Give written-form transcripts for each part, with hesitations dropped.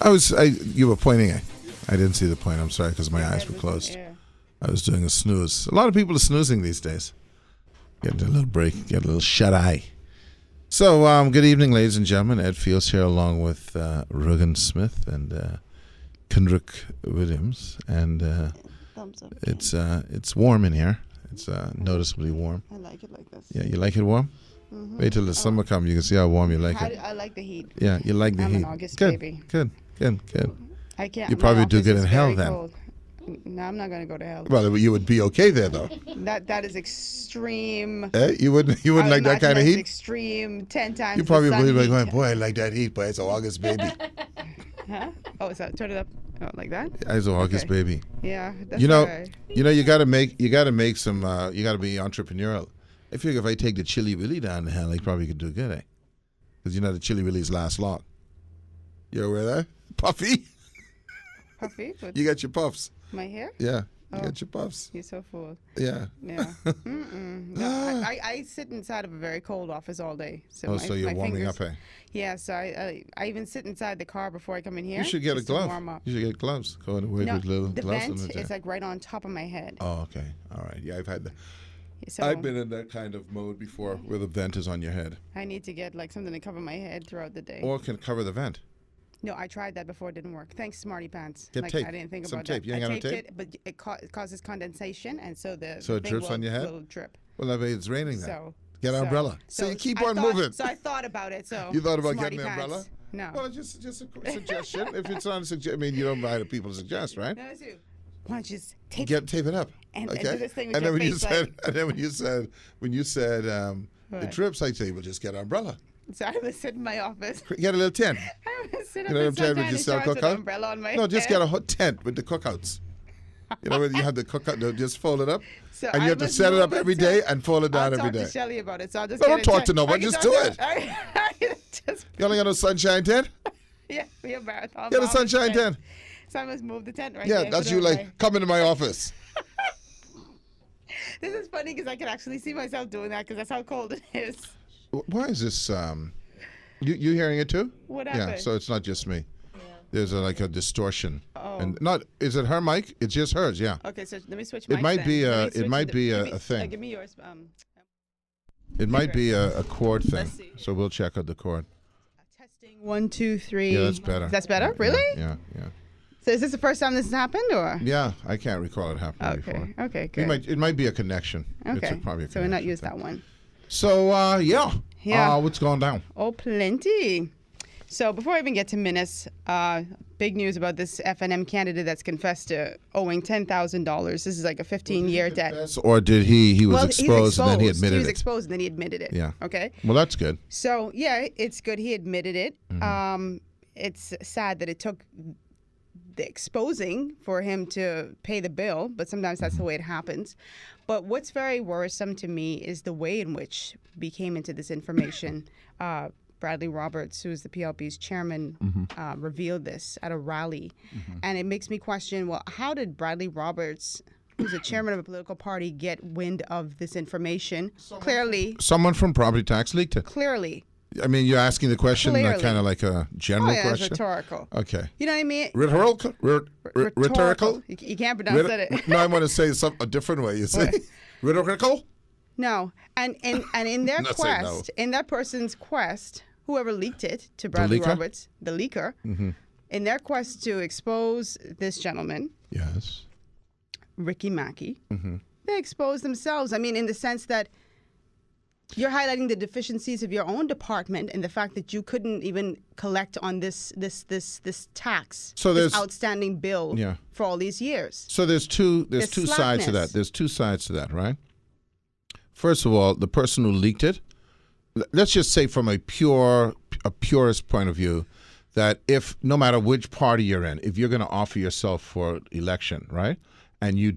You were pointing. I didn't see the point. I'm sorry because my eyes were closed. I was doing a snooze. A lot of people are snoozing these days. Getting a little break, get a little shut eye. So, good evening, ladies and gentlemen. Ed Fields here, along with Rugen Smith and Kendrick Williams, and it's warm in here. It's noticeably warm. I like it like this. Yeah, you like it warm? Mm-hmm. Wait till the summer comes. You can see how warm you like it. I like the heat. Yeah, you like the heat. I'm an August good, baby. Good. I can't. You probably do good in hell then. Cold. No, I'm not going to go to hell. Well, you would be okay there though. That is extreme. You wouldn't like that kind of heat? Extreme 10 times. You probably would be like, boy, I like that heat, but it's an August baby. Huh? Oh, is that turn it up? Oh, like that? It's an August baby. Yeah. That's you right. You got to make some. You got to be entrepreneurial. I figure if I take the Chili Willy down the hell, I probably could do good, eh? Because the Chili Willies last long. You aware of that? Puffy? Puffy? You got your puffs. My hair? Yeah. You got your puffs. You're so full. Yeah. Yeah. No, I sit inside of a very cold office all day. So so you're warming fingers, up, eh? Yeah, so I even sit inside the car before I come in here. You should get a glove. Warm up. You should get gloves. Go away with little the gloves. vent is like right on top of my head. Oh, okay. All right. Yeah, I've had that. So I've been in that kind of mode before where the vent is on your head. I need to get like something to cover my head throughout the day. Or can cover the vent. No, I tried that before. It didn't work. Thanks, Smarty Pants. Get tape. I didn't think Some about tape. that. You ain't got no tape? It, but it causes condensation, and so the it thing drips on your head? will drip. Well, I mean, it's raining then. So get an umbrella. So you keep on moving. So I thought about it. So you thought about Smarty getting an Pants. umbrella? No. Well, just a suggestion. If it's not a suggestion, I mean, you don't buy the people to suggest, right? No, I do. Why don't you just tape it up? And okay. do this thing with and then your when face, you said it drips, I say, well, just get an umbrella. So I was sitting in my office. Get a little tent. I was sitting you know in the with an umbrella on my head. No, just get a hot tent with the cookouts. You know, when you have the cookout, just fold it up. So and you have to set it up every day and fold it down every day. I'll talk to Shelly about it. So I'll just don't talk to no one. Just do it. You only got no sunshine tent? Yeah, we have marathon. Get a sunshine tent. So I must move the tent right there. Yeah, that's you like, come into my office. This is funny because I can actually see myself doing that because that's how cold it is. Why is this? You hearing it too? What happened? Yeah, so it's not just me. Yeah. There's like a distortion. Oh. And is it her mic? It's just hers, yeah. Okay, so let me switch mics. It might be a thing. Give me yours. It might be a cord thing. So we'll check out the cord. Testing 1, 2, 3. Yeah, that's better. That's better? Really? Yeah. So is this the first time this has happened, or? Yeah, I can't recall it happening before. Okay, good. It might be a connection. Okay. It's probably a so we'll not use that one. So, yeah. What's going down? Oh, plenty. So before I even get to Minus, big news about this FNM candidate that's confessed to owing $10,000. This is like a 15-year debt. Or did he was exposed and then he admitted it? He was exposed and then he admitted it. Yeah. Okay. Well, that's good. So, yeah, it's good he admitted it. Mm-hmm. It's sad that it took the exposing for him to pay the bill, but sometimes that's the way it happens. But what's very worrisome to me is the way in which we came into this information. Bradley Roberts, who is the PLP's chairman, revealed this at a rally. And it makes me question, well, how did Bradley Roberts, who's the chairman of a political party, get wind of this information? Someone from property tax leaked it. Clearly. I mean, you're asking the question kind of like a general question? It's rhetorical. Okay. You know what I mean? Rhetorical? Rhetorical? You can't pronounce it. No, I want to say a different way. You see? Rhetorical? No. And in their quest, in that person's quest, whoever leaked it to Bradley Roberts, the leaker, in their quest to expose this gentleman, yes, Ricky Mackey, they exposed themselves. I mean, in the sense that you're highlighting the deficiencies of your own department and the fact that you couldn't even collect on this tax, this outstanding bill for all these years. So there's two sides to that. There's two sides to that, right? First of all, the person who leaked it, let's just say from a purist point of view, that if no matter which party you're in, if you're going to offer yourself for election, right, and you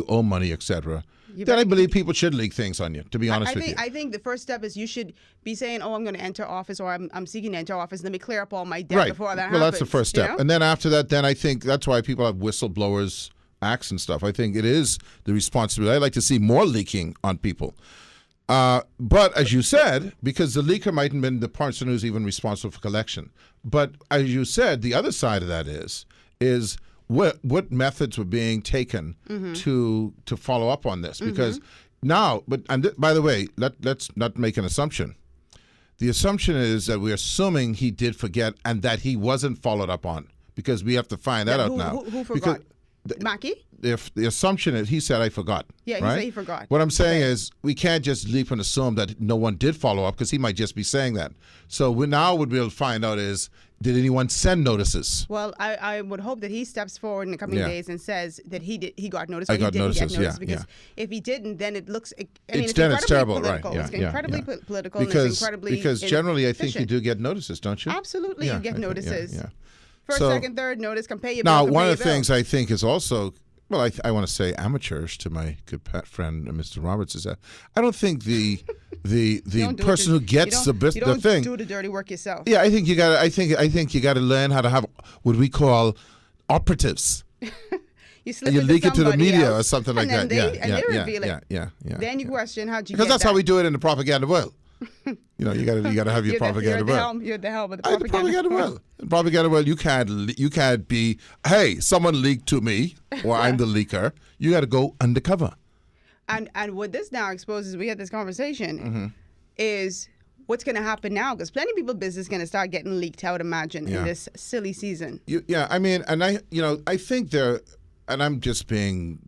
owe money, etc., then I believe people should leak things on you, to be honest with you. I think the first step is you should be saying, oh, I'm going to enter office, or I'm seeking to enter office. Let me clear up all my debt before that happens. Well, that's the first step. You know? And then after that, then I think that's why people have whistleblowers acts and stuff. I think it is the responsibility. I'd like to see more leaking on people. But as you said, because the leaker mightn't have been the person who's even responsible for collection. But as you said, the other side of that is what methods were being taken to follow up on this? Because now, by the way, let's not make an assumption. The assumption is that we're assuming he did forget and that he wasn't followed up on, because we have to find that out now. Who forgot? Mackie? If the assumption is he said, I forgot. Yeah, he right? said he forgot. What I'm saying is we can't just leap and assume that no one did follow up, because he might just be saying that. So now what we'll find out is, did anyone send notices? Well, I would hope that he steps forward in the coming days and says that he got notice. I got notices, because if he didn't, then it looks. It's terrible, political. right? It's incredibly political. Because incredibly generally, I think you do get notices, don't you? Absolutely, you get notices. Yeah. First, second, third notice. Can pay your now, bill, one of the things I think is also. Well, I want to say amateurish to my good friend Mr. Roberts is that I don't think the person who gets the thing. You don't do the dirty work yourself. Yeah, I think you got. I think you got to learn how to have what we call operatives. You leak it to the media else, or something like that. They reveal it. Yeah. Then you question how'd you because get that's that? how we do it in the propaganda world. You got to have your propaganda world. You're the helm of the propaganda world. In propaganda world, you can't be. Hey, someone leaked to me, or I'm the leaker. You got to go undercover. And what this now exposes, we had this conversation, is what's going to happen now, because plenty of people's business is going to start getting leaked, I would imagine, in this silly season. I mean, and I think there, and I'm just being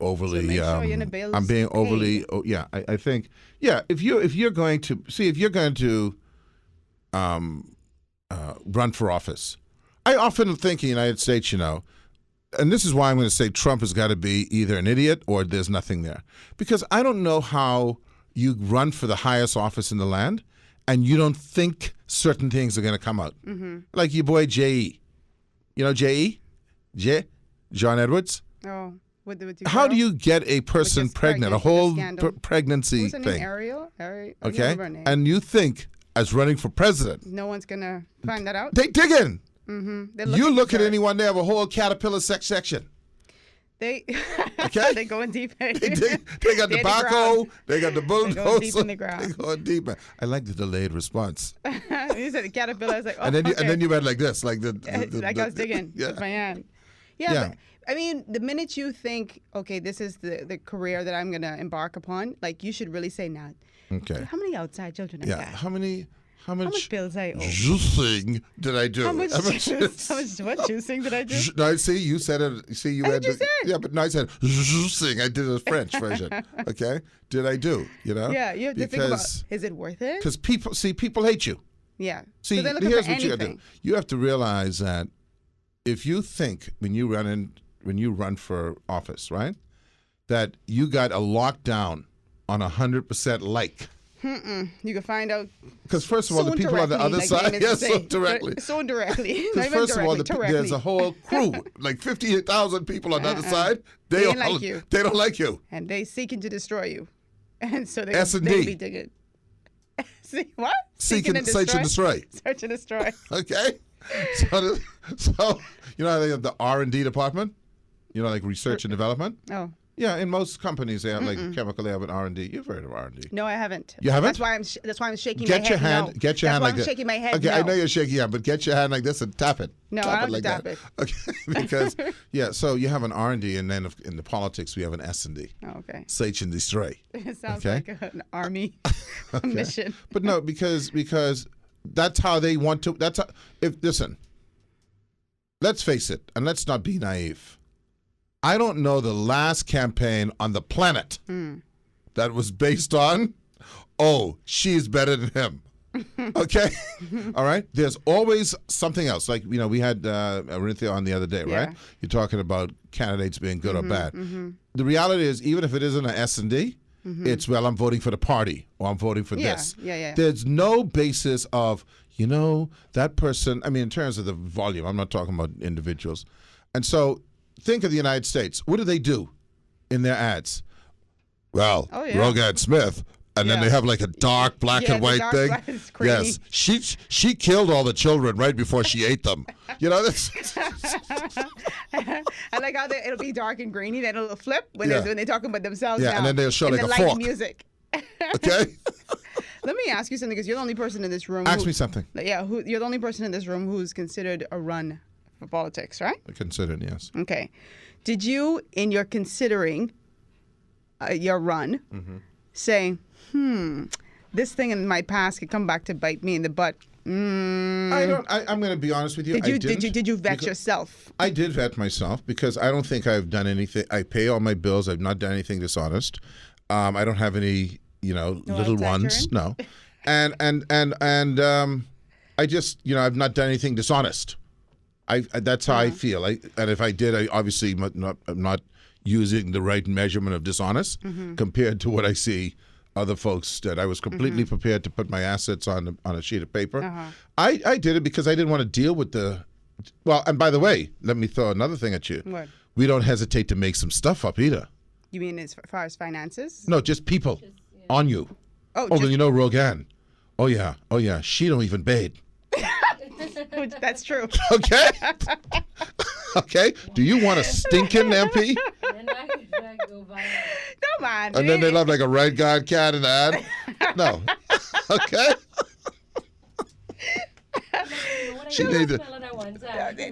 overly. So make sure you're in the bills I'm being overly. paid. I think. Yeah, if you're going to run for office, I often think in the United States, and this is why I'm going to say Trump has got to be either an idiot or there's nothing there, because I don't know how you run for the highest office in the land and you don't think certain things are going to come out, like your boy J.E. John Edwards. Oh. How do you get a person pregnant, a whole pregnancy What's her thing? name? Ariel? Okay, and you think as running for president, no one's gonna find that out. They dig in. Mm-hmm. You look at anyone, they have a whole caterpillar section. They they going deep. They got the backhoe, they got the bulldozer. They go deep in the ground. They go deep. I like the delayed response. You said the caterpillar. I was like, oh, and then you went like this, like the like I was digging with my hand. Yeah. But, I mean, the minute you think, okay, this is the career that I'm going to embark upon, like you should really say now. Okay. How many outside children I got? How much bills I owe? Juicing did I do? How much what juicing did I do? No, see, you said it. See, you had said. Yeah, but no, I said juicing. I did a French version. Okay, did I do? Yeah, you have to think about, is it worth it? Because people hate you. Yeah. See, so here's what you got to do. You have to realize that if you think when you run for office, right, that you got a lockdown on 100% like. You can find out. Because first of all, the people on the other side, so directly. So directly. Because first of all, there's a whole crew, like 58,000 people on the other side. They don't like you. They don't like you. And they seeking to destroy you. And so they be digging. See what? Search and destroy. Search and destroy. Okay. So you know how they have the R&D department? Like research and development? Oh. Yeah, in most companies they have like chemical. They have an R&D. You've heard of R&D? No, I haven't. You haven't? That's why I'm shaking my head. Get your hand like this. I'm shaking my head. Okay, I know you're shaking your hand, but get your hand like this and tap it. No, tap I don't it like tap that. it. Okay, because so you have an R&D, and then in the politics we have an S&D. Oh, okay. Search and destroy. It sounds like an army mission. But no, because that's how they want to. Listen. Let's face it, and let's not be naive. I don't know the last campaign on the planet that was based on, she's better than him. Okay? All right? There's always something else. Like, we had Arinthia on the other day, right? You're talking about candidates being good or bad. The reality is, even if it isn't an S&D, it's, I'm voting for the party or I'm voting for this. Yeah. There's no basis of, that person, in terms of the volume, I'm not talking about individuals. And so think of the United States. What do they do in their ads? Well, Rogad Smith, and then they have like a dark black and white thing. Yes, she killed all the children right before she ate them. That's. I like how it'll be dark and grainy, then it'll flip when they're talking about themselves. Yeah, now. and then they'll show and like a light fork. Music. Okay? Let me ask you something, because you're the only person in this room. Ask me something. Yeah, you're the only person in this room who's considered a run for politics, right? Considered, yes. Okay. Did you, in your considering your run, say, this thing in my past could come back to bite me in the butt? I'm going to be honest with you. Did you vet yourself? I did vet myself because I don't think I've done anything. I pay all my bills. I've not done anything dishonest. I don't have any, little ones. No. And I just, I've not done anything dishonest. That's how I feel. And if I did, I obviously I'm not using the right measurement of dishonest compared to what I see other folks did. I was completely prepared to put my assets on a sheet of paper. I did it because I didn't want to deal with well, and by the way, let me throw another thing at you. What? We don't hesitate to make some stuff up either. You mean as far as finances? No, just people on you. Oh, Rogan. Oh yeah, she don't even bathe. That's true. Okay. Okay. Do you want a stinking MP? No, man. And then they love like a red guard cat in the ad? No. Okay. She made it.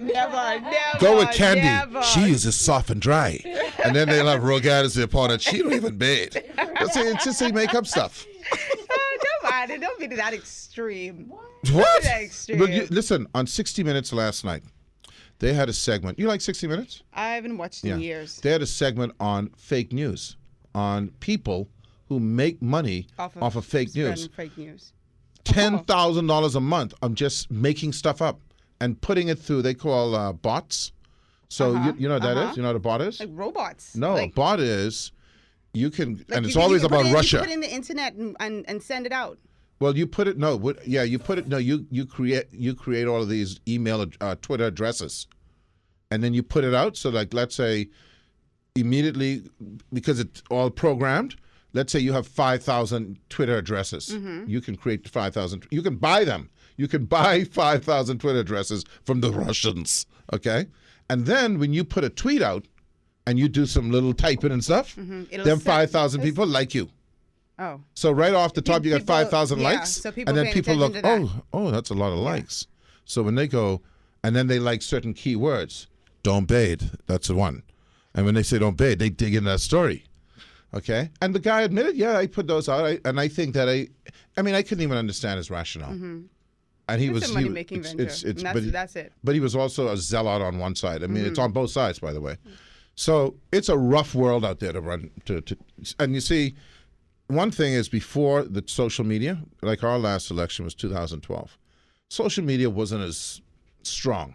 Never. Go with Candy. Never. She uses soft and dry. And then they love Rogan as the opponent. She don't even bathe. It's just they make up stuff. No, man. It don't be that extreme. What? That extreme. But listen, on 60 Minutes last night, they had a segment. You like 60 Minutes? I haven't watched in years. They had a segment on fake news, on people who make money off of fake news. Fake news. $10,000 a month on just making stuff up and putting it through, they call bots. So you know what that is? You know what a bot is? Like robots. No, a bot is, you can, and it's you always about Russia. You put it in the internet and send it out. Well, you put it, you create all of these email, Twitter addresses. And then you put it out. So like, let's say immediately, because it's all programmed, let's say you have 5,000 Twitter addresses. You can create 5,000. You can buy them. You can buy 5,000 Twitter addresses from the Russians. Okay. And then when you put a tweet out and you do some little typing and stuff, then 5,000 people like you. Oh. So right off the top, you get 5,000 likes. So people and then people look, that. oh, that's a lot of likes. So when they go, and then they like certain keywords, don't bathe, that's the one. And when they say don't bathe, they dig in that story. Okay? And the guy admitted, I put those out. And I think that I couldn't even understand his rationale. And it's a money-making venture. That's it. But he was also a zealot on one side. I mean, it's on both sides, by the way. So it's a rough world out there to run. And you see, one thing is before the social media, like our last election was 2012, social media wasn't as strong.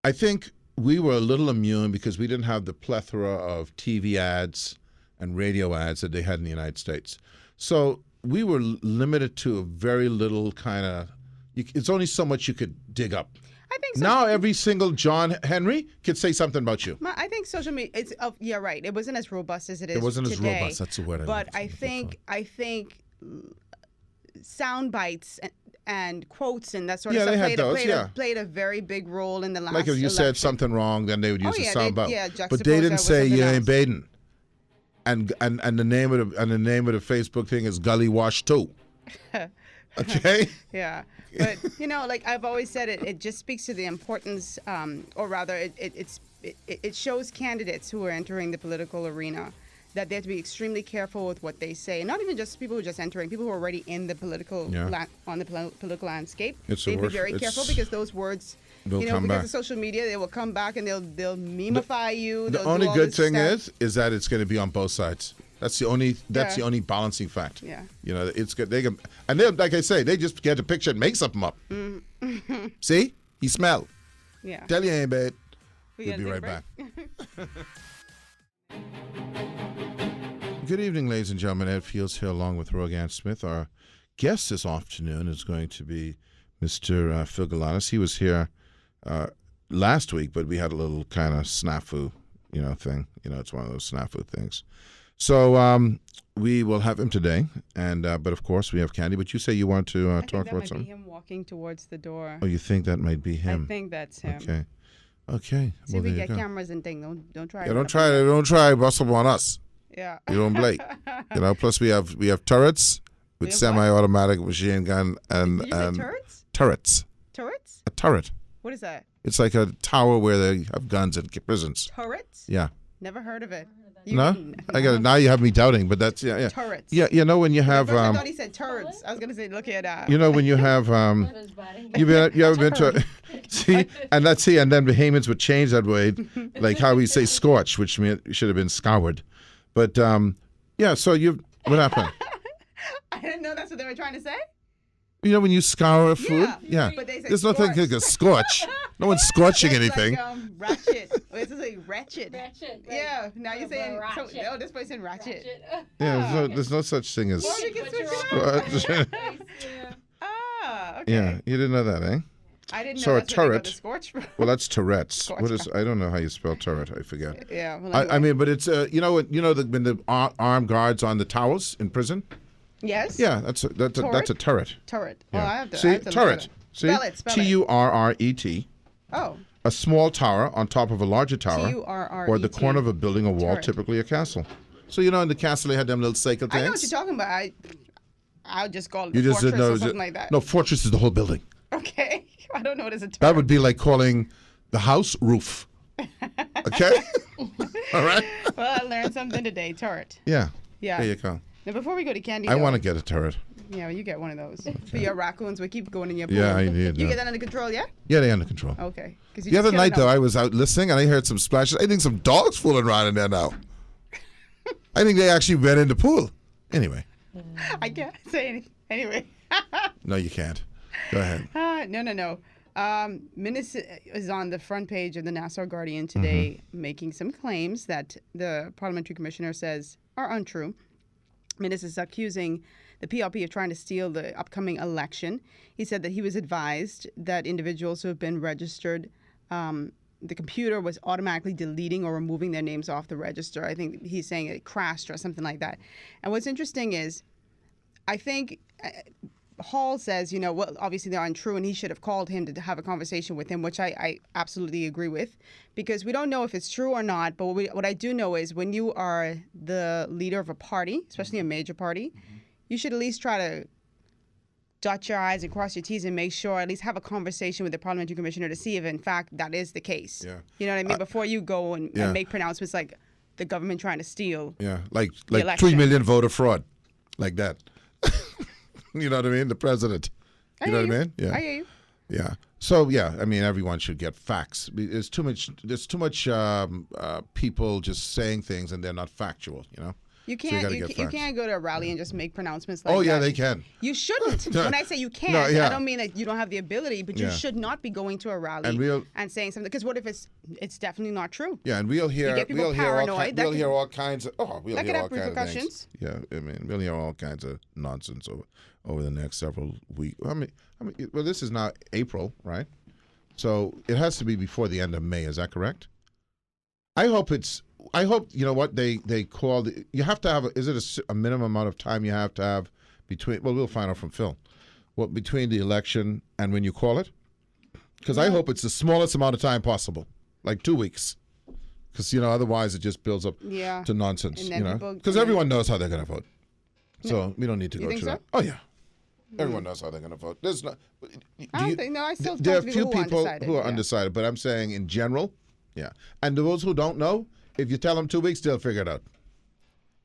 I think we were a little immune because we didn't have the plethora of TV ads and radio ads that they had in the United States. So we were limited to a very little kind of, it's only so much you could dig up. I think so. Now every single John Henry could say something about you. I think social media, you're right. It wasn't as robust as it is. It wasn't today, as robust. That's the word. But I think sound bites and quotes and that sort of stuff played a very big role in the last election. Like if you said something wrong, then they would use a sound bite. But they didn't that say with you something ain't bathing. And the name of the Facebook thing is Gully Wash 2. Okay? Yeah. But, like I've always said, it just speaks to the importance, or rather, it shows candidates who are entering the political arena that they have to be extremely careful with what they say. And not even just people who are just entering, people who are already in the political political landscape. They be very careful because those words, because of social media, they will come back and they'll memify you. The only good thing is that it's going to be on both sides. That's the only balancing fact. Yeah. It's good. They can, and they, like I say, they just get a picture and make something up. See? You smell. Yeah. Tell you ain't bad. We'll be right back. Good evening, ladies and gentlemen. Ed Fields here along with Rogan Smith. Our guest this afternoon is going to be Mr. Phil Galanis. He was here last week, but we had a little kind of snafu, thing. It's one of those snafu things. So we will have him today, and but of course we have Candy. But you say you want to talk about something? I think that might be him walking towards the door. Oh, you think that might be him? I think that's him. Okay. See, we get cameras and things. Don't try. Yeah, don't try. Don't try. Bustle on us. Yeah. You don't blink. You know. Plus we have turrets with We have what? semi-automatic machine gun Did you say and turrets? turrets. Turrets? A turret. What is that? It's like a tower where they have guns in prisons. Turrets? Yeah. Never heard of it. No, I got it. Now you have me doubting, but that's yeah. Turrets. Yeah, you know when you have I thought he said turrets. I was gonna say, look at that. you know when you have you ever been to see and let's see and then the Haymans would change that way, like how we say scorch, which should have been scoured, but yeah. So what happened? I didn't know that's what they were trying to say. You know when you scour a food, Yeah, but they say there's nothing like a scorch. No one's scorching anything. Like, ratchet. This is like wretched. Ratchet. Right? Yeah. Now you're saying Ratchet. oh, this person ratchet. Yeah, there's no such thing as Well, you can switch But it scorch. up. Ah, okay. Yeah, you didn't know that, eh? I didn't know So a that's where they got turret- the scorch from. Well, that's Tourette's. Scorch. What is? I don't know how you spell turret. I forget. Yeah. Well, I anyway. mean, but it's when the armed guards on the towers in prison. Yes. Yeah, that's a turret. Turret. Yeah. Well, I have to. See, I have to turret. Look at it. See, Spell it. Spell it. Turret. Oh. A small tower on top of a larger tower, Turret. or the corner of a building or wall, Turret. typically a castle. So you know, in the castle they had them little cycle I things. know what you're talking about. I'll just call it You a just fortress didn't know. or something like that. No, fortress is the whole building. Okay. I don't know what is a turret. That would be like calling the house roof. Okay. All right. Well, I learned something today. Turret. Yeah. Yeah. There you go. Now, before we go to candy, I want to get a turret. Yeah, you get one of those for your raccoons. We keep going in your pool. Yeah, I need. You get that under control, yeah? Yeah, they're under control. Okay. 'Cause you The just other killed night, them. though, I was out listening and I heard some splashes. I think some dogs fooling around in there now. I think they actually went in the pool. Anyway. I can't say anything. Anyway. No, you can't. Go ahead. No. Minnis is on the front page of the Nassau Guardian today making some claims that the parliamentary commissioner says are untrue. Minnis is accusing the PLP of trying to steal the upcoming election. He said that he was advised that individuals who have been registered, the computer was automatically deleting or removing their names off the register. I think he's saying it crashed or something like that. And what's interesting is, I think Hall says, well, obviously they're untrue, and he should have called him to have a conversation with him, which I absolutely agree with, because we don't know if it's true or not. But what I do know is when you are the leader of a party, especially a major party, you should at least try to dot your I's and cross your T's and make sure, at least have a conversation with the parliamentary commissioner to see if, in fact, that is the case. Yeah. You know what I mean? Before you go and make pronouncements like the government trying to steal. Yeah, like election. 3 million voter fraud, like that. You know what I mean? The president. You know what I mean? Yeah. I hear you. Yeah. So yeah, I mean, everyone should get facts. There's too much. People just saying things and they're not factual. You know. You So can't. gotta You, get you facts. can't go to a rally and just make pronouncements like Oh yeah, that. they can. You shouldn't. When I say you can't, No, yeah. I don't mean that you don't have the ability, but you Yeah. should not be going to a rally And and saying something. Because what if it's definitely not true? Yeah, and we'll hear get people we'll hear paranoid, that we'll could- hear all kinds of we'll that hear could all have kinds of repercussions. things. Yeah, I mean we'll hear all kinds of nonsense over the next several weeks. I mean, well, this is now April, right? So it has to be before the end of May. Is that correct? I hope you know what they called. You have to have. Is it a minimum amount of time you have to have between? Well, we'll find out from Phil. What between the election and when you call it? Because I hope it's the smallest amount of time possible, like 2 weeks. Because otherwise it just builds up Yeah. to nonsense. And then people- Because everyone knows how they're going to vote. So we don't need to You go think through so? that. Oh yeah, everyone knows how they're going to vote. There's not. I don't think. No, I still There are talk to few people people who are yeah. undecided, but I'm saying in general, yeah. And those who don't know, if you tell them 2 weeks, they'll figure it out.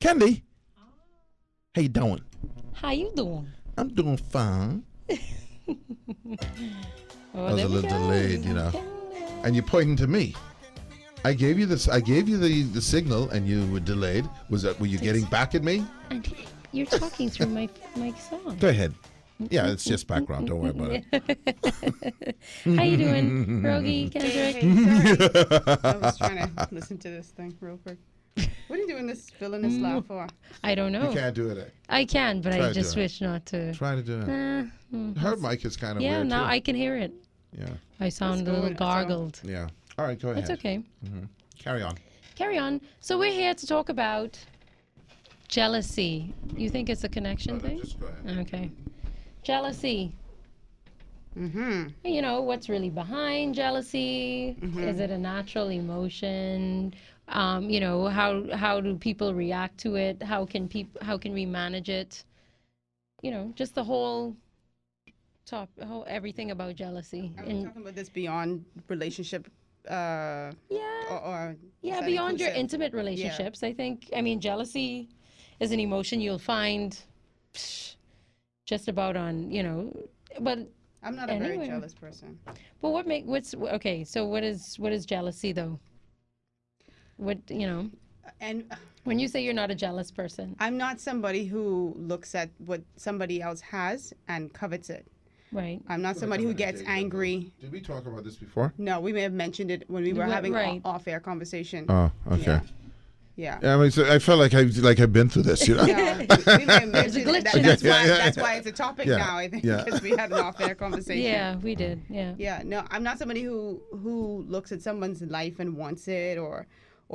Candy, how you doing? How you doing? I'm doing fine. Oh, I was there a we little go. delayed, And you're pointing to me. I gave you this. I gave you the signal, and you were delayed. Were you getting back at me? And you're talking through my song. Go ahead. Yeah, it's just background. Don't worry about it. How you doing, Rogie, Kendrick? Hey, sorry. I was trying to listen to this thing real quick. What are you doing this villainous laugh for? I don't know. You can't do it. I can, but Try I to just do it. wish not to. Try to do it. Her mic is kind of Yeah, weird now too. I can hear it. Yeah. I sound a go little with it, so- gargled. Yeah. All right, go ahead. That's okay. Carry on. Carry on. So we're here to talk about jealousy. You think it's a connection thing? Just go ahead. Okay. Jealousy. You know, what's really behind jealousy? Is it a natural emotion? You know, how do people react to it? How can we manage it? You know, just the whole everything about jealousy. Are we talking about this beyond relationship? Yeah. Or Yeah, is that beyond your inclusive? intimate relationships, I mean, jealousy is an emotion you'll find just about on, you know, but I'm not a very anywhere. jealous person. But what's okay, so what is jealousy though? What, you know, And when you say you're not a jealous person, I'm not somebody who looks at what somebody else has and covets it. right? I'm not somebody who gets angry. Did we talk about this before? No, we may have mentioned it when we were having Right. off-air conversation. Oh, okay. Yeah. Yeah, I mean, so I felt like I've been through this, you know. No, we may have mentioned glitch that. in That's it. why. Yeah. That's why it's a topic Yeah. now. I think Yeah. because we had an off-air conversation. Yeah, we did. Yeah. Yeah. No, I'm not somebody who looks at someone's life and wants it, or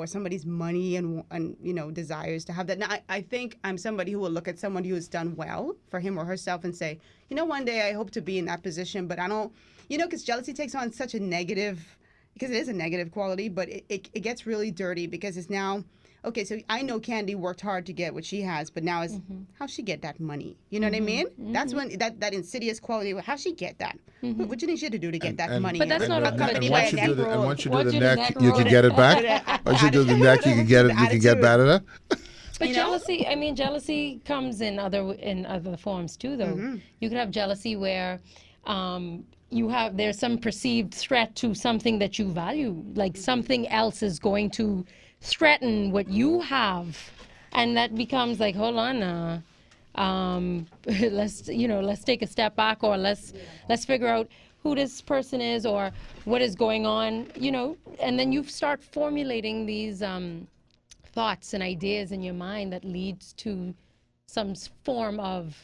somebody's money and you know desires to have that. Now, I think I'm somebody who will look at someone who has done well for him or herself and say, you know, one day I hope to be in that position, but I don't, you know, because jealousy takes on such a negative, because it is a negative quality, but it gets really dirty because it's now, okay, so I know Candy worked hard to get what she has, but now it's how'd she get that money? You know what I mean? That's when that insidious quality, how'd she get that? What you need she to do to get that And- money? But that's not a- And but once you do the, and once you do the neck, you can roll. get it back. Once you do the neck, you can get it. You can get better at it. But You know? jealousy, I mean, jealousy comes in other forms too, though. You could have jealousy where there's some perceived threat to something that you value, like something else is going to threaten what you have, and that becomes like, hold on, let's take a step back, or let's figure out who this person is or what is going on, you know, and then you start formulating these thoughts and ideas in your mind that leads to some form of,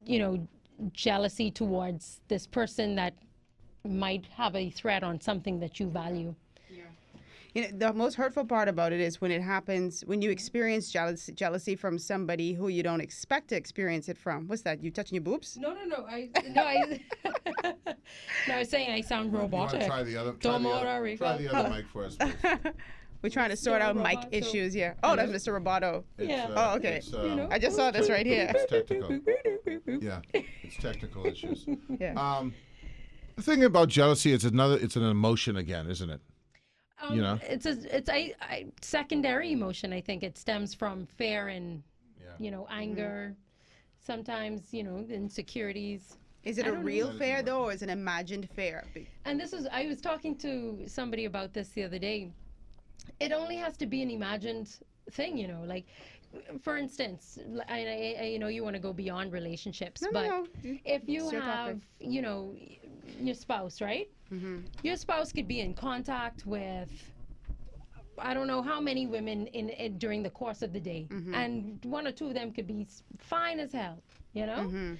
you know, jealousy towards this person that might have a threat on something that you value. You know, the most hurtful part about it is when it happens, when you experience jealousy from somebody who you don't expect to experience it from. What's that? You touching your boobs? No, I was saying I sound robotic. Try the other mic for us, please. We're trying to sort out mic Roboto. issues here. Oh, that's Mr. Roboto. Yeah. Oh, okay. It's, I just saw this right here. It's technical. Yeah, it's technical issues. Yeah. The thing about jealousy is it's an emotion again, isn't it? You know? It's a secondary emotion. I think it stems from fear and, you know, anger. Sometimes, you know, insecurities. Is it a real fear though, or is it an imagined fear? And I was talking to somebody about this the other day. It only has to be an imagined thing, you know, like, for instance, I you know, you want to go beyond relationships, but No. if you It's your have, topic. you know, your spouse, right? Your spouse could be in contact with, I don't know how many women during the course of the day, and one or two of them could be fine as hell, you know.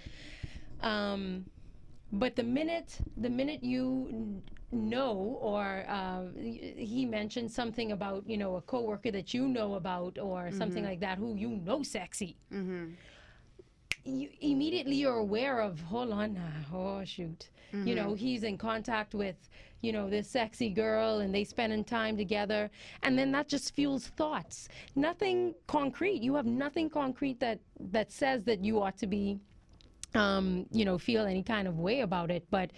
But the minute you know, or he mentioned something about, you know, a coworker that you know about, or something like that, who you know sexy. You immediately you're aware of, hold on now, oh shoot, you know, he's in contact with, you know, this sexy girl, and they spending time together, and then that just fuels thoughts. Nothing concrete. You have nothing concrete that says that you ought to be, you know, feel any kind of way about it, but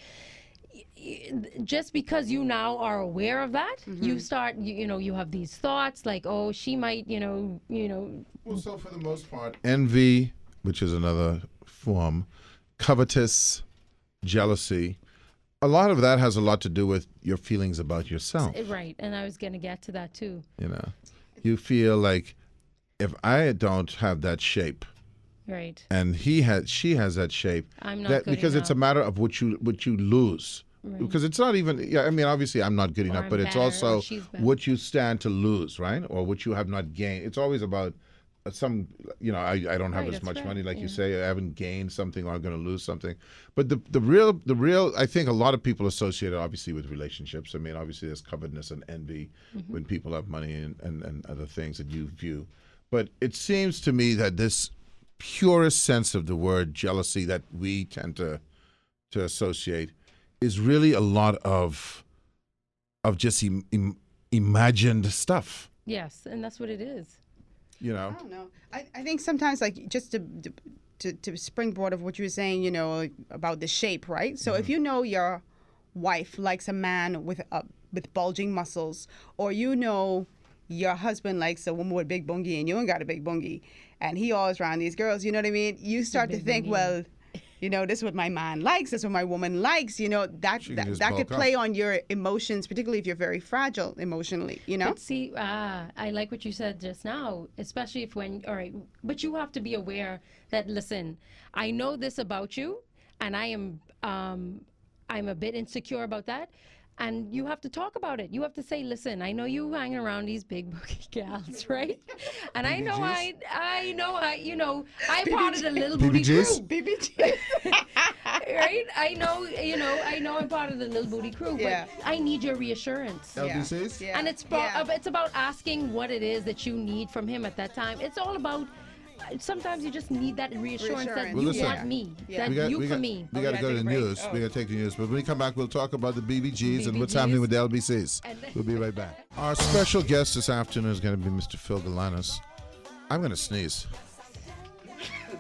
just because you now are aware of that, you start, you know, you have these thoughts like, oh, she might, you know. Well, so for the most part, envy, which is another form, covetous, jealousy, a lot of that has a lot to do with your feelings about yourself. Right, and I was going to get to that too. You know, you feel like if I don't have that shape, Right. and she has that shape, I'm not that good because it's a enough. matter of what you lose. Right. Because it's not even, I mean, obviously I'm not good enough, I'm but it's better, or also she's better. what you stand to lose, right? Or what you have not gained. It's always about some, you know, I don't have Right, as that's much right, money, like you yeah. say, I haven't gained something or I'm going to lose something. But the real, I think a lot of people associate it obviously with relationships. I mean, obviously there's covetousness and envy when people have money and other things that you view. But it seems to me that this purest sense of the word jealousy that we tend to to associate is really a lot of just imagined stuff. Yes, and that's what it is. You know. I don't know. I think sometimes, like, just to springboard of what you were saying, you know, about the shape, right? So if you know your wife likes a man with bulging muscles, or you know your husband likes a woman with big bungie and you ain't got a big bungie, and he always around these girls, you know what I mean? You start to think, well, you know, this is what my man likes, this is what my woman likes, you know, that could play on your emotions, particularly if you're very fragile emotionally, you know? But see, I like what you said just now, especially all right, but you have to be aware that, listen, I know this about you, and I'm a bit insecure about that. And you have to talk about it. You have to say, listen, I know you hanging around these big bookie gals, right? And I know I'm part of the little booty crew. BBG. Right? I know I'm part of the little booty crew, but I need your reassurance. LBCs? Yeah. And it's about asking what it is that you need from him at that time. It's all about, sometimes you just need that reassurance that Well, you want me, that you for me. We got to go to the news. We got to take the news. But when we come back, we'll talk about the BBGs and what's happening with the LBCs. We'll be right back. Our special guest this afternoon is going to be Mr. Phil Galanis. I'm going to sneeze.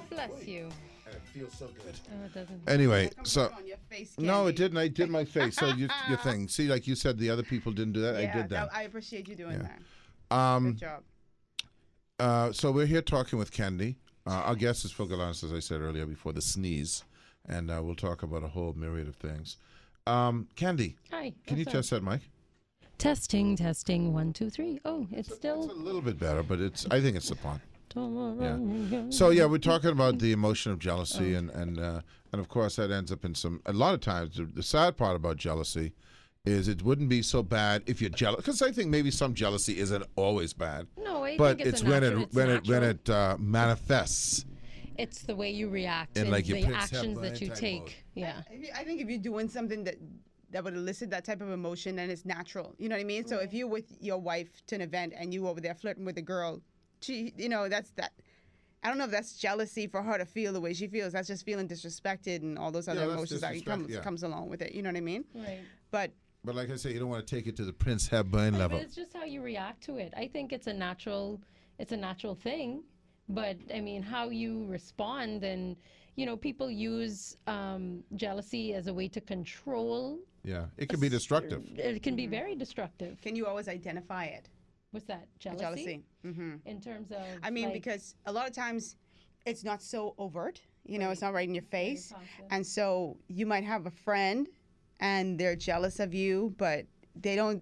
Bless you. It feels so good. Oh, it doesn't. Anyway, so... On your face, No, it didn't. I did my face. So your thing. See, like you said, the other people didn't do that. Yeah, I did that. I appreciate you doing that. Good job. So we're here talking with Candy. Our guest is Phil Galanis, as I said earlier, before the sneeze. And we'll talk about a whole myriad of things. Candy. Hi. Can you test that mic? Testing, 1, 2, 3. Oh, it's still. It's a little bit better, but I think it's the point. Yeah. So yeah, we're talking about the emotion of jealousy, and of course that ends up in a lot of times. The sad part about jealousy is it wouldn't be so bad if you're jealous, because I think maybe some jealousy isn't always bad. No, I but think it's when it manifests. It's the way you react And and like the Prince actions Hebron that you type take. mode. Yeah. I think if you're doing something that would elicit that type of emotion, then it's natural. You know what I mean? So if you're with your wife to an event and you over there flirting with a girl, she, you know, that's that. I don't know if that's jealousy for her to feel the way she feels. That's just feeling disrespected and all those other emotions that comes along with it. You know what I mean? Right. But like I say, you don't want to take it to the Prince Hebron level. But it's just how you react to it. I think it's a natural thing. But I mean, how you respond, and people use jealousy as a way to control. Yeah, it can be destructive. It can be very destructive. can you always identify it? What's that? Jealousy? Jealousy. Mm-hmm. In terms of, I mean, because a lot of times it's not so overt. It's not right in your face. And so you might have a friend and they're jealous of you, but they don't.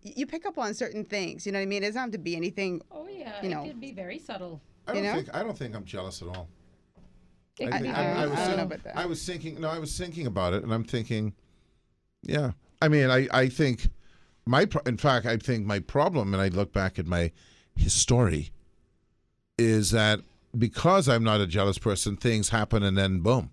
You pick up on certain things. You know what I mean? It doesn't have to be anything. Oh yeah, it could be very subtle. I don't think I'm jealous at all. I was thinking about it, and I'm thinking, yeah. I mean, I think I think my problem, and I look back at my history, is that because I'm not a jealous person, things happen, and then boom,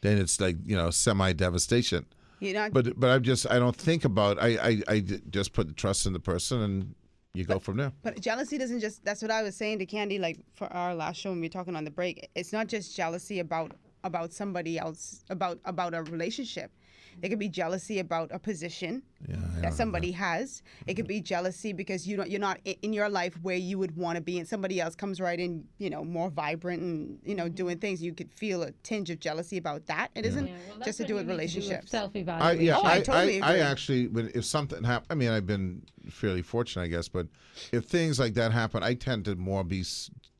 then it's like semi-devastation. But I don't think about. I just put the trust in the person, and you go from there. But jealousy doesn't just. That's what I was saying to Candy, like for our last show when we were talking on the break. It's not just jealousy about somebody else, about a relationship. It could be jealousy about a position that somebody has. It could be jealousy because you're not in your life where you would want to be, and somebody else comes right in, more vibrant and doing things. You could feel a tinge of jealousy about that. It isn't just to do with relationships. Self-evaluation. I totally agree. I actually, if something happens, I mean, I've been fairly fortunate, I guess, but if things like that happen, I tend to more be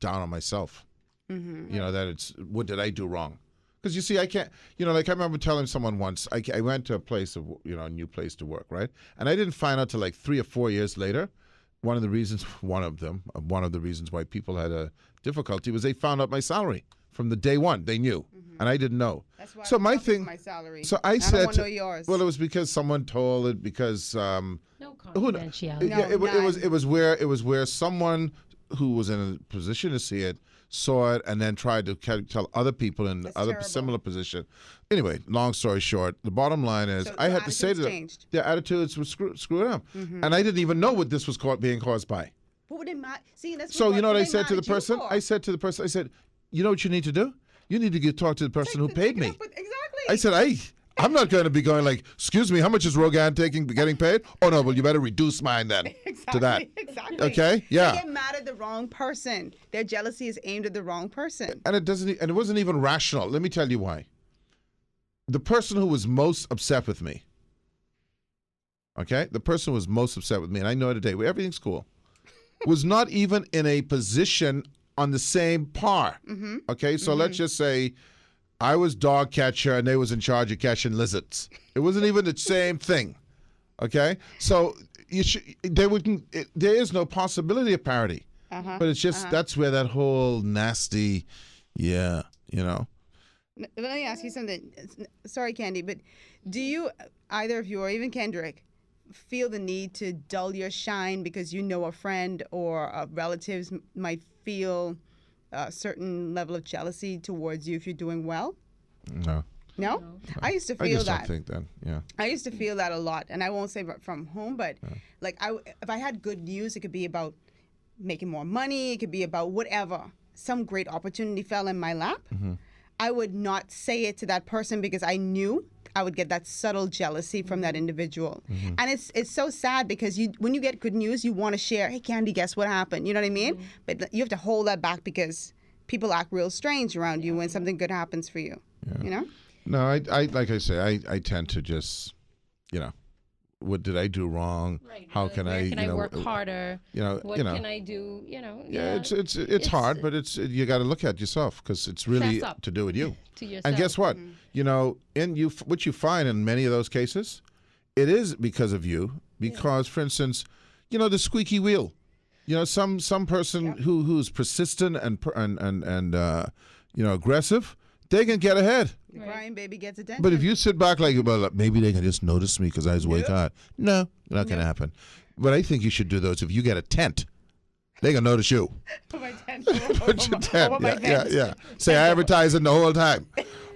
down on myself. Mm-hmm. That it's what did I do wrong? Because you see, I can't, like I remember telling someone once, I went to a place of, a new place to work, right? And I didn't find out till like 3 or 4 years later. One of the reasons why people had a difficulty was they found out my salary from the day one. They knew, and I didn't know. That's why so my thing, my salary. So I said, don't want to know yours. Well, it was because someone told it because no confidentiality. It was where someone who was in a position to see it saw it and then tried to tell other people in other similar position. Anyway, long story short, the bottom line is I had to say to them, their attitudes were screwed up. Mm-hmm. And I didn't even know what this was being caused by. But would it see, that's so you know what I said to the person? I said, you know what you need to do? You need to talk to the person who paid me. Exactly. I said, I'm not going to be going like, excuse me, how much is Rogan getting paid? Oh no, well you better reduce mine then to that. Exactly. Okay, yeah. They get mad at the wrong person. Their jealousy is aimed at the wrong person. And it wasn't even rational. Let me tell you why. The person who was most upset with me, okay, the person who was most upset with me, and I know today, everything's cool, was not even in a position on the same par. Okay, so let's just say I was dog catcher and they was in charge of catching lizards. It wasn't even the same thing. Okay, so there is no possibility of parity. But it's just that's where that whole nasty, Let me ask you something. Sorry, Candy, but do you, either of you or even Kendrick, feel the need to dull your shine because you know a friend or relatives might feel a certain level of jealousy towards you if you're doing well? No. No? I used to feel I just that. don't think that. Yeah. I used to feel that a lot, and I won't say from home, but like if I had good news, it could be about making more money. It could be about whatever. Some great opportunity fell in my lap. I would not say it to that person because I knew I would get that subtle jealousy from that individual. And it's so sad because when you get good news, you want to share, hey, Candy, guess what happened? You know what I mean? But you have to hold that back because people act real strange around you when something good happens for you. You know? No, I like I say, I tend to just, what did I do wrong? Right. How can Where I, can I work harder? What can I do? Yeah, it's hard, but you got to look at yourself because it's really Fess up to do with you. to yourself. And guess what? What you find in many of those cases, it is because of you. Because, for instance, the squeaky wheel. Some person who's persistent and aggressive, they can get ahead. The crying baby gets attention. But if you sit back like, well, maybe they can just notice me because I was work hard. No, not going to happen. What I think you should do, though, is if you get a tent, they can notice you. Put my tent Put your tent. over my fence. Yeah. Say I advertising the whole time.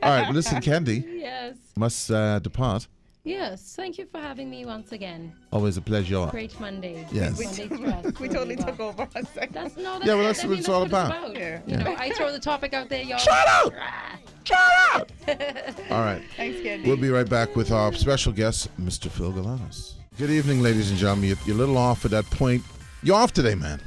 All right, well, listen, Candy Yes. must depart. Yes. Thank you for having me once again. Always a pleasure. Great Monday. Yes. Monday stress. We totally took over a second. That's Yeah, well, that's what it's all about. Yeah. I throw the topic out there, y'all. Shut up! Shut up! All right. Thanks, Candy. We'll be right back with our special guest, Mr. Phil Galanis. Good evening, ladies and gentlemen. You're a little off at that point. You're off today, man.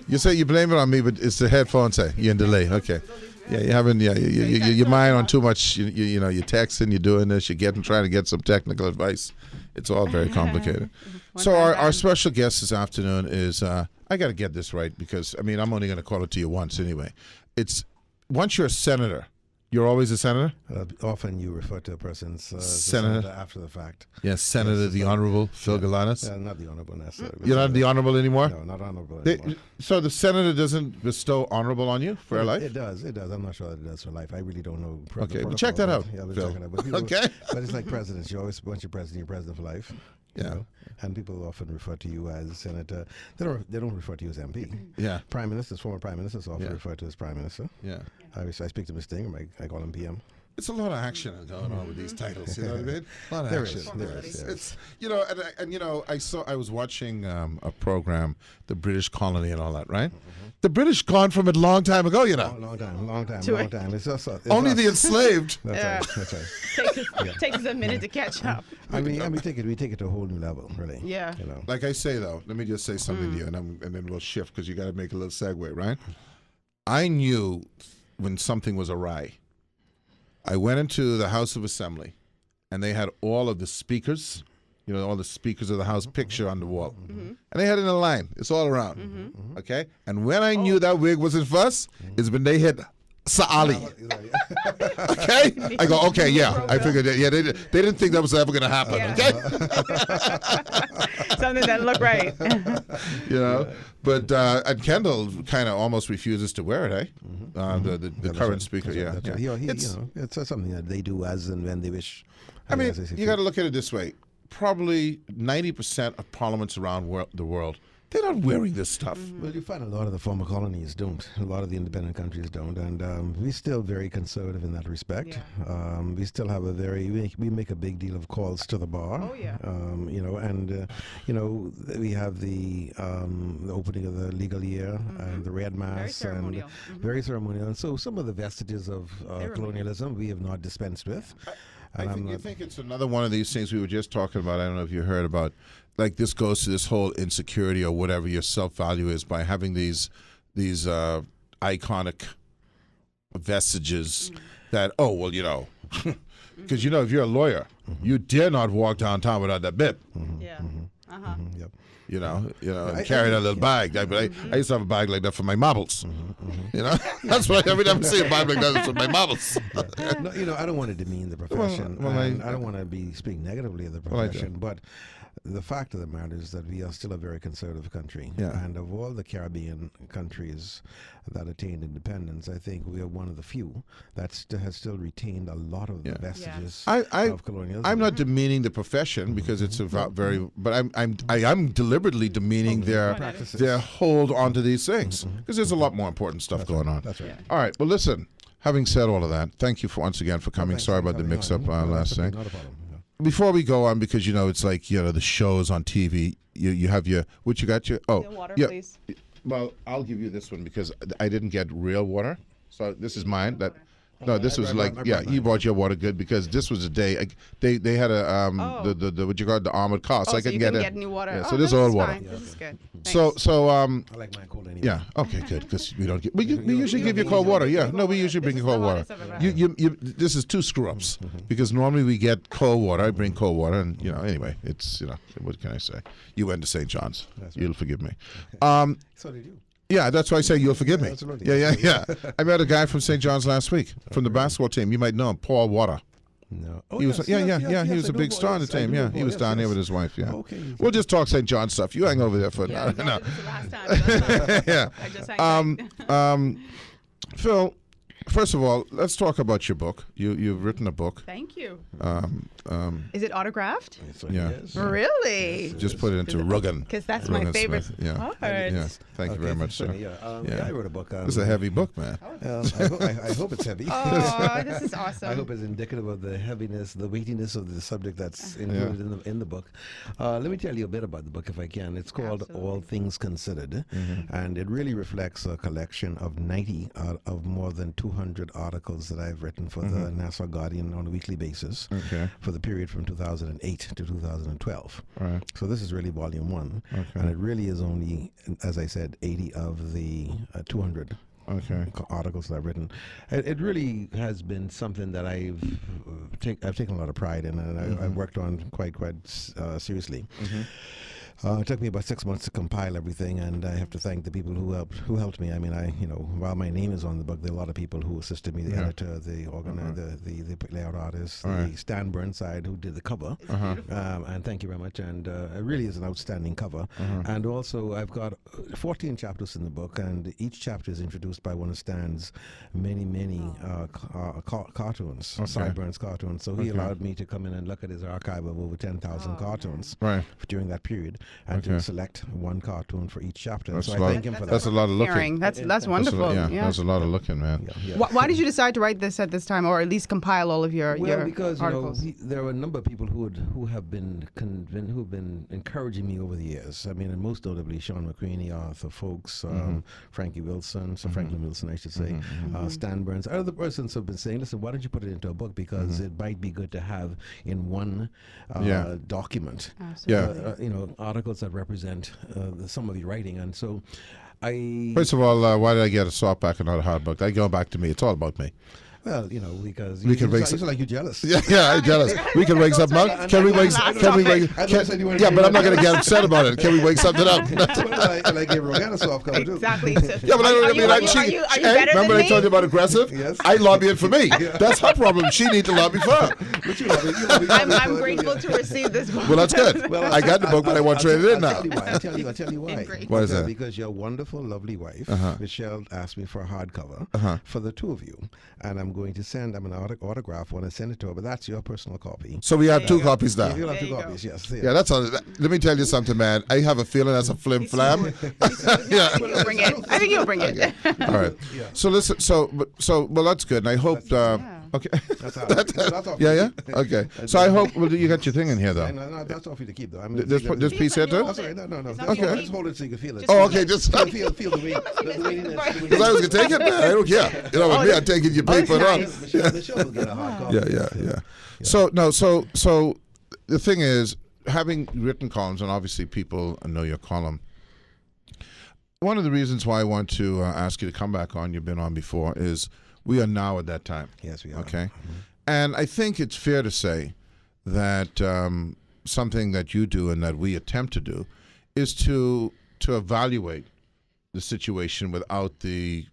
You say you blame it on me, but it's the headphones. Say you're in delay. Okay. Yeah, you're having your mind on too much. You're texting, you're doing this, trying to get some technical advice. It's all very complicated. So our special guest this afternoon is I got to get this right because I'm only going to call it to you once anyway. It's once you're a senator, you're always a senator. Often you refer to a person as senator after the fact. Yes, Senator the Honorable Phil Galanis. Not the honorable necessarily. You're not the honorable anymore? No, not honorable anymore. So the senator doesn't bestow honorable on you for life? It does. I'm not sure that it does for life. I really don't know. Okay, well, check that out, Yeah, we'll Phil. check it out. But people, Okay. But it's like presidents. You always, once you're president for life. Yeah. And people often refer to you as senator. They don't refer to you as MP. Yeah. Prime ministers, former prime ministers often refer to as prime minister. Yeah. I speak to Mr. Sting. I call him PM. It's a lot of action going on with these titles. You know what I mean? A lot of There action. is, there is. It's I was watching a program, The British Colony and all that, right? The British gone from it a long time ago, Long time. It's just Only the enslaved. That's right. Takes us a minute to catch up. We take it to a whole new level, really. Yeah. Like I say though, let me just say something to you, and then we'll shift because you got to make a little segue, right? I knew when something was awry. I went into the House of Assembly, and they had all of the speakers, all the speakers of the House picture on the wall. And they had it in a line. It's all around. Okay? And when I knew that wig wasn't fuss, is when they hit Sir Ali. Okay? I go, okay, yeah. I figured that. Yeah, they didn't think that was ever going to happen. Yeah. Okay? Something that looked right. But and Kendall kind of almost refuses to wear it, eh? The current speaker, That's right. It's something that they do as and when they wish. I mean, you got to look at it this way. Probably 90% of parliaments around the world, they're not wearing this stuff. Well, you find a lot of the former colonies don't. A lot of the independent countries don't. And we're still very conservative in that respect. Yeah. We still have we make a big deal of calls to the bar. Oh, yeah. We have the opening of the legal year and the Red Mass. Very ceremonial. Very ceremonial. And so some of the vestiges of colonialism we have not dispensed with. And You think it's another one of these things we were just talking about? I don't know if you heard about, like this goes to this whole insecurity or whatever your self-value is by having these iconic vestiges that, oh, well, because, if you're a lawyer, you dare not walk downtown without that bib. Yeah. Yep. And carry that little bag. I used to have a bag like that for my marbles. That's what every time I see a bag like that, it's for my marbles. No, I don't want to demean the profession. Well, I don't want to be speaking negatively of the Well, I profession, but the fact of the matter is that we are still a very conservative country. Yeah. And of all the Caribbean countries that attained independence, I think we are one of the few that has still retained a lot of the vestiges of colonialism. I'm not demeaning the profession because it's but I am deliberately demeaning their hold onto these things because there's a lot more important stuff going on. That's right. All right. Well, listen. Having said all of that, thank you once again for coming. Sorry about the mix-up last thing. Not a problem. Before we go on, because it's like the shows on TV. You have what you got? Water, please. Well, I'll give you this one because I didn't get real water, so this is mine. This was you brought your water good because this was a day they had a the what you call it, the armored car, so I couldn't get any water. Yeah, so this is all water. Fine. This is good. So I like mine cold anyway. yeah, okay, good, because we don't get. We usually give you cold water. Yeah, no, we usually bring you cold water. You this is two screw ups because normally we get cold water. I bring cold water, and anyway, it's what can I say? You went to St. John's. Right. You'll forgive me. So did you. Yeah, that's why I say you'll forgive me. Absolutely. Yeah. I met a guy from St. John's last week from the basketball team. You might know him, Paul Water. No. He was, he was a big star on the team. Yeah, he was down there with his wife. Yeah. Okay. We'll just talk St. John stuff. You hang over there for Yeah, now. this is the last time. So that's fine. Yeah. I just hang tight. Phil, first of all, let's talk about your book. You've written a book. Thank you. Um, Is it autographed? Yeah. Really? just put it into Ruggin. Because that's my Ruggin favorite Smith. Yeah. part. Yeah. Thank you very much, sir. Yeah, I wrote a book. This is a heavy book, man. I hope it's heavy. Oh, this is awesome. I hope it's indicative of the heaviness, the weightiness of the subject that's included in the book. Let me tell you a bit about the book, if I can. It's called All Things Considered, and it really reflects a collection of 90 out of more than 200 articles that I've written for the Nassau Guardian on a weekly basis for the period from 2008 to 2012. Right. So this is really volume 1, and it really is only, as I said, 80 of the 200 articles that I've written. It really has been something that I've taken a lot of pride in, and I've worked on quite seriously. It took me about 6 months to compile everything, and I have to thank the people who helped me. I mean, while my name is on the book, there are a lot of people who assisted me: the editor, the organizer, the layout artist, the Stan Burnside who did the cover. And thank you very much. And it really is an outstanding cover. And also, I've got 14 chapters in the book, and each chapter is introduced by one of Stan's many cartoons, Sideburns cartoons. So he allowed me to come in and look at his archive of over 10,000 cartoons during that period, and to select one cartoon for each chapter. That's so I thank him for that. That's a lot of looking. That's wonderful. That's a lot of looking, man. Why did you decide to write this at this time, or at least compile all of your because articles? There are a number of people who have been encouraging me over the years. I mean, and most notably Sean McCreaney, Arthur Folks, Frankie Wilson, Sir Franklin Wilson, I should say, Stan Burns. Other persons have been saying, listen, why don't you put it into a book, because it might be good to have in one document. Articles that represent some of your writing. And so First of all, why did I get a softback and not a hard book? I go back to me. It's all about me. Well, because we can you sound like you're jealous. Yeah, I'm jealous. We can wake something up. Can we wake? Yeah, but I'm not going to get upset about it. Can we wake something up? And I gave Roganna soft cover too. Exactly. Yeah, but I mean, remember I told you about aggressive? Yes. I lobby it for me. That's her problem. She needs to lobby for her. But you love it. I'm grateful to receive this book. Well, that's good. Well, I got the book, but I want to trade it in now. I'll tell you why. Why is that? Because your wonderful, lovely wife, Michelle, asked me for a hardcover for the two of you, and I'm going to send an autograph when I send it to her, but that's your personal copy. So we have two copies now. You'll have two copies, yes. Yeah, that's all. Let me tell you something, man. I have a feeling that's a flim flam. Yeah, I think you'll bring it. All right. So listen. Well, that's good, and I hope. Okay. That's all. That's all for Yeah, you. yeah. Okay. So I hope you got your thing in here though. No, that's all for you to keep though. I mean, This piece here too. That's all right. No. Okay. Just hold it so you can feel it. Oh, okay. Just feel the weight. because I was gonna take it, man. I don't care. You know, with me, I take it. You pay for it all. Michelle will get a hot coffee. Yeah. So the thing is, having written columns, and obviously people know your column. One of the reasons why I want to ask you to come back on, you've been on before, is we are now at that time. Yes, we are. Okay, and I think it's fair to say that something that you do and that we attempt to do is to evaluate the situation without the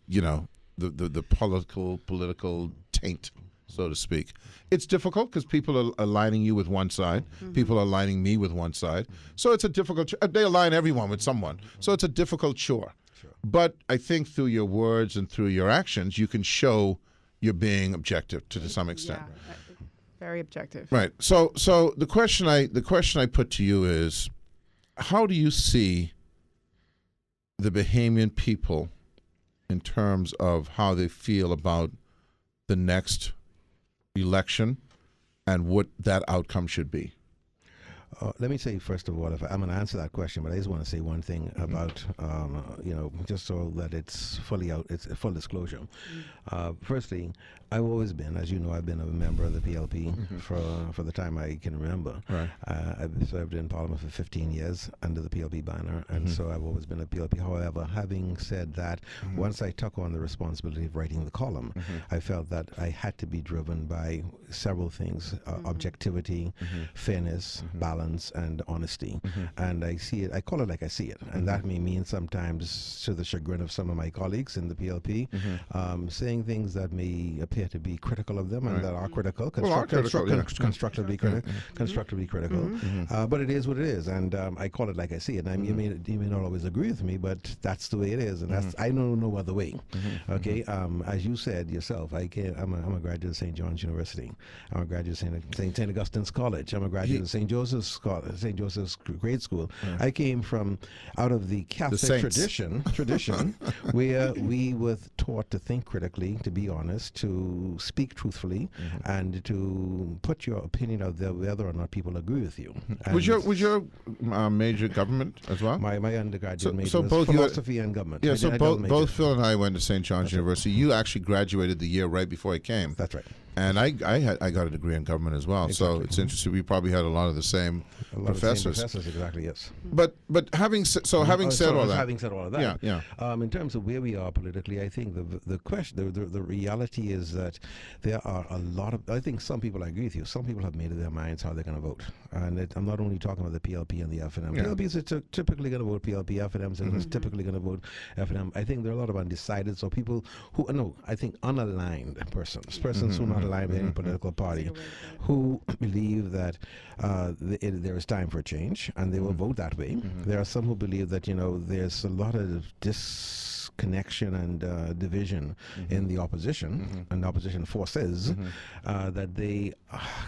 political taint, so to speak. It's difficult because people are aligning you with one side. People are aligning me with one side. So it's a difficult. They align everyone with someone. So it's a difficult chore. Sure. But I think through your words and through your actions, you can show you're being objective to some extent. Yeah, very objective. Right. So the question I put to you is, how do you see the Bahamian people in terms of how they feel about the next election and what that outcome should be? Let me say, first of all, if I'm going to answer that question, but I just want to say one thing about, just so that it's fully out, it's full disclosure. Firstly, I've always been, as you know, I've been a member of the PLP for the time I can remember. Right. I've served in Parliament for 15 years under the PLP banner, and so I've always been a PLP. However, having said that, once I took on the responsibility of writing the column, I felt that I had to be driven by several things: objectivity, fairness, balance, and honesty. And I see it, I call it like I see it, and that may mean sometimes, to the chagrin of some of my colleagues in the PLP, saying things that may appear to be critical of them and that are critical, constructively critical. But it is what it is, and I call it like I see it. And you may not always agree with me, but that's the way it is, and that's I don't know other way. Okay, as you said yourself, I'm a graduate of St. John's University. I'm a graduate of St. Augustine's College. I'm a graduate of St. Joseph's Grade School. I came from out of the Catholic tradition where we were taught to think critically, to be honest, to speak truthfully, and to put your opinion out there whether or not people agree with you. Was your major government as well? My undergraduate major so was both philosophy and government. Yeah, so both Phil and I went to St. John's University. You actually graduated the year right before I came. That's right. And I got a degree in government as well. Exactly. So it's interesting. We probably had a lot of the same professors. Exactly, yes. But having said all that, having said all of that, yeah. In terms of where we are politically, I think the question, the reality is that there are a lot of. I think some people, I agree with you. Some people have made up their minds how they're going to vote, and I'm not only talking about the PLP and the FNM. Yeah. PLPs are typically going to vote PLP. FNMs are typically going to vote FNM. I think there are a lot of undecided. So people I think unaligned persons who are not aligned with any political party, who believe that there is time for a change, and they will vote that way. There are some who believe that there's a lot of disconnection and division in the opposition and opposition forces, that they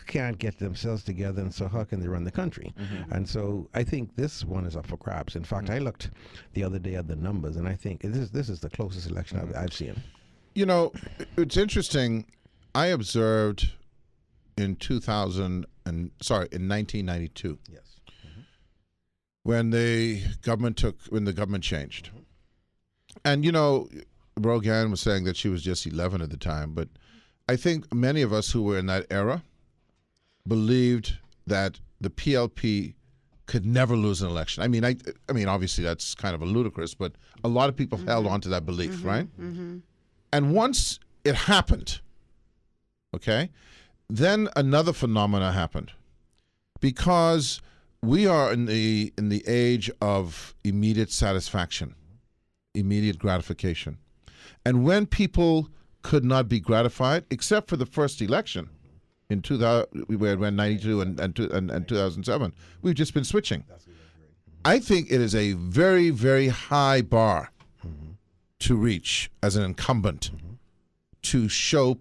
can't get themselves together, and so how can they run the country? And so I think this one is up for grabs. In fact, I looked the other day at the numbers, and I think this is the closest election I've seen. It's interesting. I observed in 1992. Yes. When the government changed. And Rogan was saying that she was just 11 at the time, but I think many of us who were in that era believed that the PLP could never lose an election. I mean, obviously that's kind of a ludicrous, but a lot of people held on to that belief, right? And once it happened, okay, then another phenomena happened, because we are in the age of immediate satisfaction, immediate gratification, and when people could not be gratified, except for the first election in 2000, we went 92 and 2007, we've just been switching. I think it is a very, very high bar to reach as an incumbent, to show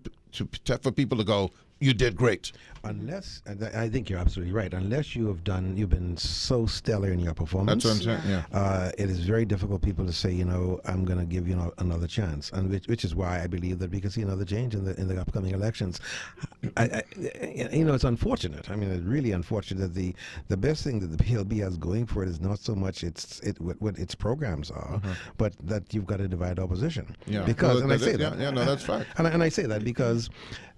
for people to go, you did great. Unless, and I think you're absolutely right. Unless you've been so stellar in your performance. That's what I'm saying. Yeah. It is very difficult people to say, I'm going to give you another chance, and which is why I believe that we can see another change in the upcoming elections. It's unfortunate. I mean, it's really unfortunate that the best thing that the PLB has going for it is not so much what its programs are, but that you've got a divided opposition. Yeah. Because, Well, and I say that. Yeah, no, that's fact. And I say that because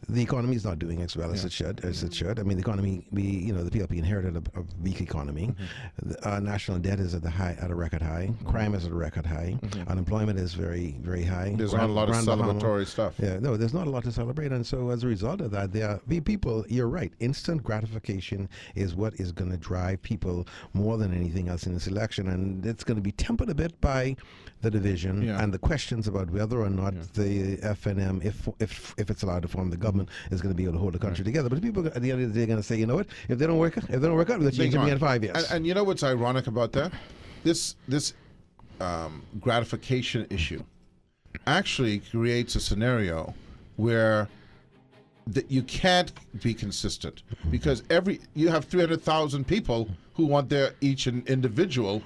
the economy is not doing as well as it should. I mean, the economy, the PLP inherited a weak economy. Our national debt is at a record high. Crime is at a record high. Unemployment is very, very high. There's not a lot of celebratory stuff. Yeah, no, there's not a lot to celebrate. And so as a result of that, people, you're right, instant gratification is what is going to drive people more than anything else in this election. And it's going to be tempered a bit by the division and the questions about whether or not the FNM, if it's allowed to form the government, is going to be able to hold the country together. But people at the end of the day are going to say, you know what, if they don't work out, we'll change them in 5 years. And you know what's ironic about that? This gratification issue actually creates a scenario where you can't be consistent because you have 300,000 people who want their each individual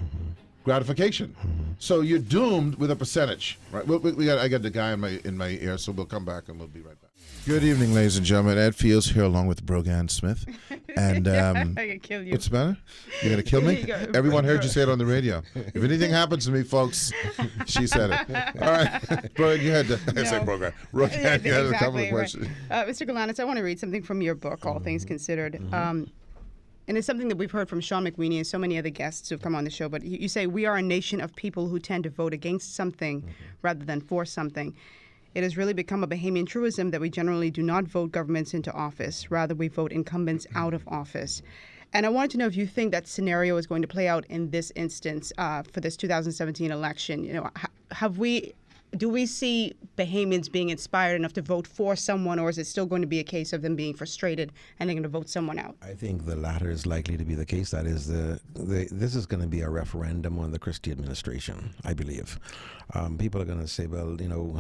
gratification. So you're doomed with a percentage, right? I got the guy in my ear, so we'll come back and we'll be right back. Good evening, ladies and gentlemen. Ed Fields here along with Brogan Smith. And I can kill you. what's the matter? You're going to kill me? Everyone heard you say it on the radio. If anything happens to me, folks, she said it. All right. Brogan, you had I say Brogan. Brogan, you had a couple of questions. Right. Mr. Galanis, I want to read something from your book, All Things Considered. And it's something that we've heard from Sean McWeeny and so many other guests who've come on the show. But you say, we are a nation of people who tend to vote against something rather than for something. It has really become a Bahamian truism that we generally do not vote governments into office. Rather, we vote incumbents out of office. And I wanted to know if you think that scenario is going to play out in this instance for this 2017 election. Do we see Bahamians being inspired enough to vote for someone, or is it still going to be a case of them being frustrated and they're going to vote someone out? I think the latter is likely to be the case. That is, this is going to be a referendum on the Christie administration, I believe. People are going to say, well,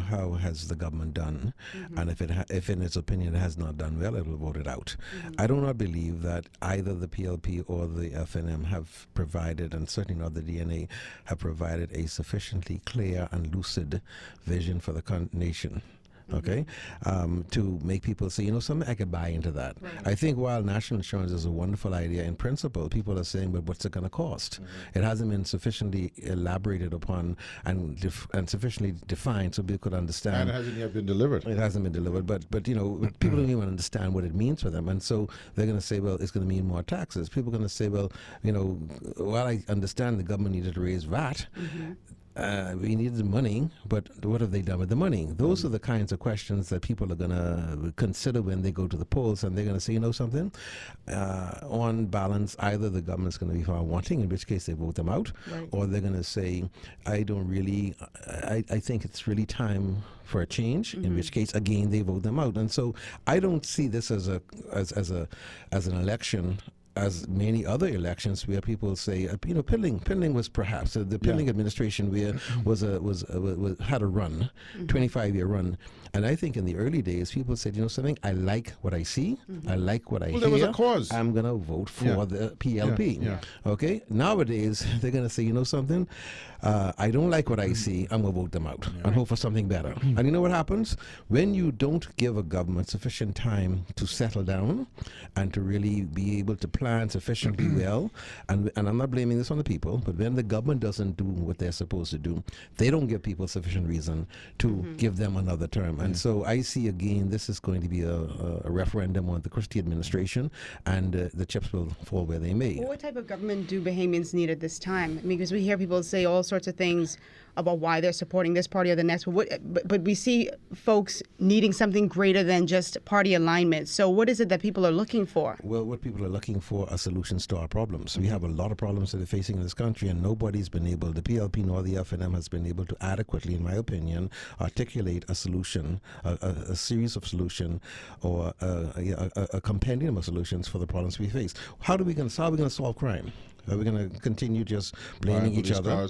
how has the government done? And if in its opinion it has not done well, it will vote it out. I do not believe that either the PLP or the FNM have provided, and certainly not the DNA, have provided a sufficiently clear and lucid vision for the nation. Okay, to make people say, something, I could buy into that. Right. I think while national insurance is a wonderful idea in principle, people are saying, but what's it going to cost? It hasn't been sufficiently elaborated upon and sufficiently defined so people could understand. And it hasn't yet been delivered. It hasn't been delivered, but people don't even understand what it means for them, and so they're going to say, well, it's going to mean more taxes. People are going to say, well, while I understand the government needed to raise VAT. We needed the money, but what have they done with the money? Those are the kinds of questions that people are going to consider when they go to the polls, and they're going to say, something? On balance, either the government's going to be found wanting, in which case they vote them out, or they're going to say, I think it's really time for a change, in which case, again, they vote them out. And so I don't see this as an election as many other elections where people say, Pilling was perhaps the Pilling administration where had a run, 25-year run, and I think in the early days people said, something, I like what I see, I like what I hear. There was a cause. I'm going to vote for the PLP. Okay, nowadays they're going to say, something, I don't like what I see, I'm going to vote them out and hope for something better. And you know what happens when you don't give a government sufficient time to settle down and to really be able to plan sufficiently well, and I'm not blaming this on the people, but when the government doesn't do what they're supposed to do, they don't give people sufficient reason to give them another term. And so I see, again, this is going to be a referendum on the Christie administration, and the chips will fall where they may. Well, what type of government do Bahamians need at this time? Because we hear people say all sorts of things about why they're supporting this party or the next, but we see folks needing something greater than just party alignment. So what is it that people are looking for? Well, what people are looking for are solutions to our problems. We have a lot of problems that are facing in this country, and nobody's been able, the PLP nor the FNM has been able to adequately, in my opinion, articulate a solution, a series of solutions, or a compendium of solutions for the problems we face. How are we going to solve crime? Are we going to continue just blaming each other?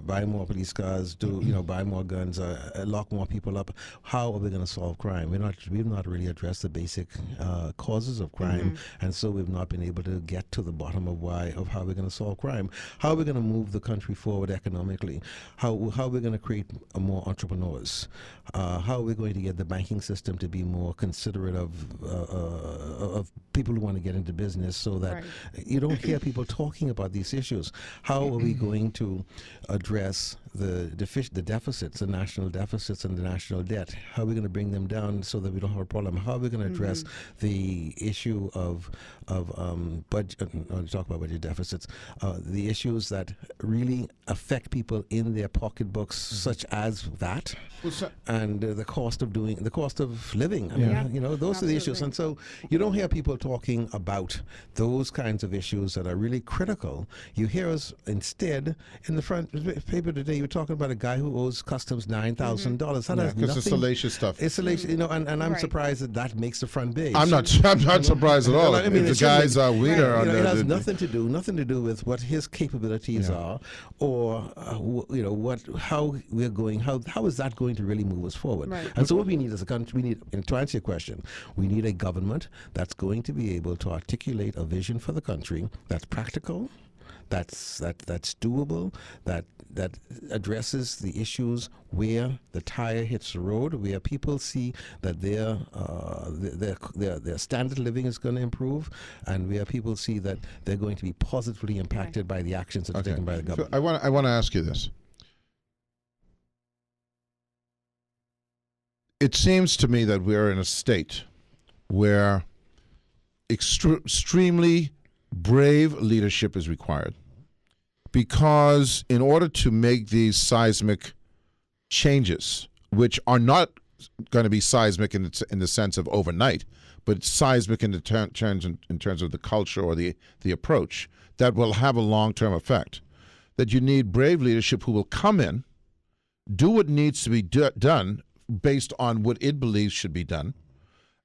Buy more police cars, buy more guns, lock more people up. How are we going to solve crime? We've not really addressed the basic causes of crime, and so we've not been able to get to the bottom of how we're going to solve crime. How are we going to move the country forward economically? How are we going to create more entrepreneurs? How are we going to get the banking system to be more considerate of people who want to get into business, so that you don't hear people talking about these issues? How are we going to address the deficits, the national deficits and the national debt? How are we going to bring them down so that we don't have a problem? How are we going to address the issue of budget? Talk about budget deficits. The issues that really affect people in their pocketbooks, such as that, and the cost of living. Those are the issues. And so you don't hear people talking about those kinds of issues that are really critical. You hear us instead in the front paper today. You're talking about a guy who owes customs $9,000. Because it's salacious stuff. It's salacious, and I'm surprised that makes the front page. I'm not surprised at all. I mean, the guy's a winner. It has nothing to do with what his capabilities are, or how we're going. How is that going to really move us forward? Right. And so what we need as a country, and to answer your question, we need a government that's going to be able to articulate a vision for the country that's practical, that's doable, that addresses the issues where the tire hits the road, where people see that their standard of living is going to improve, and where people see that they're going to be positively impacted by the actions that are taken by the government. So I want to ask you this. It seems to me that we're in a state where extremely brave leadership is required, because in order to make these seismic changes, which are not going to be seismic in the sense of overnight, but seismic in terms of the culture or the approach that will have a long-term effect, that you need brave leadership who will come in, do what needs to be done based on what it believes should be done,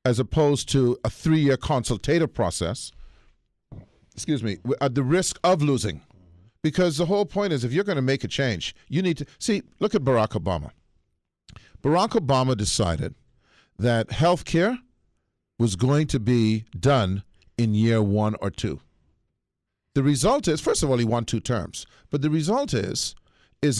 as opposed to a 3-year consultative process, at the risk of losing. Because the whole point is, if you're going to make a change, you need to look at Barack Obama. Barack Obama decided that health care was going to be done in year 1 or 2. The result is, first of all, he won 2 terms, but the result is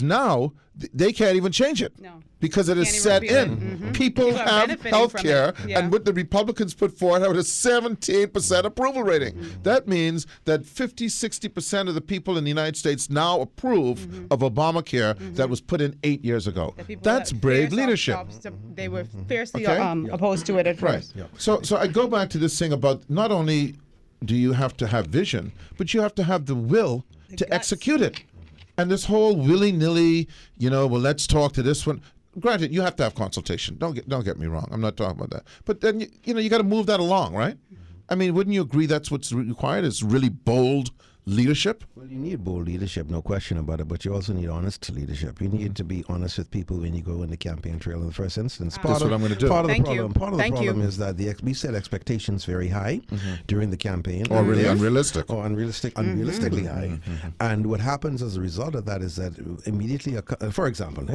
now they can't even change it. No. Because it is set in. People have health care, and what the Republicans put forward had a 17% approval rating. That means that 50-60% of the people in the United States now approve of Obamacare that was put in 8 years ago. That's brave leadership. They were fiercely opposed to it at first. Right. So I go back to this thing about, not only do you have to have vision, but you have to have the will to execute it. And this whole willy-nilly, let's talk to this one. Granted, you have to have consultation. Don't get me wrong. I'm not talking about that. But then you got to move that along, right? I mean, wouldn't you agree that's what's required? Is really bold leadership? Well, you need bold leadership, no question about it, but you also need honest leadership. You need to be honest with people when you go in the campaign trail in the first instance. That's what I'm going to do. Part of the problem is that we set expectations very high during the campaign. Or really unrealistic. Or unrealistically high. And what happens as a result of that is that immediately, for example,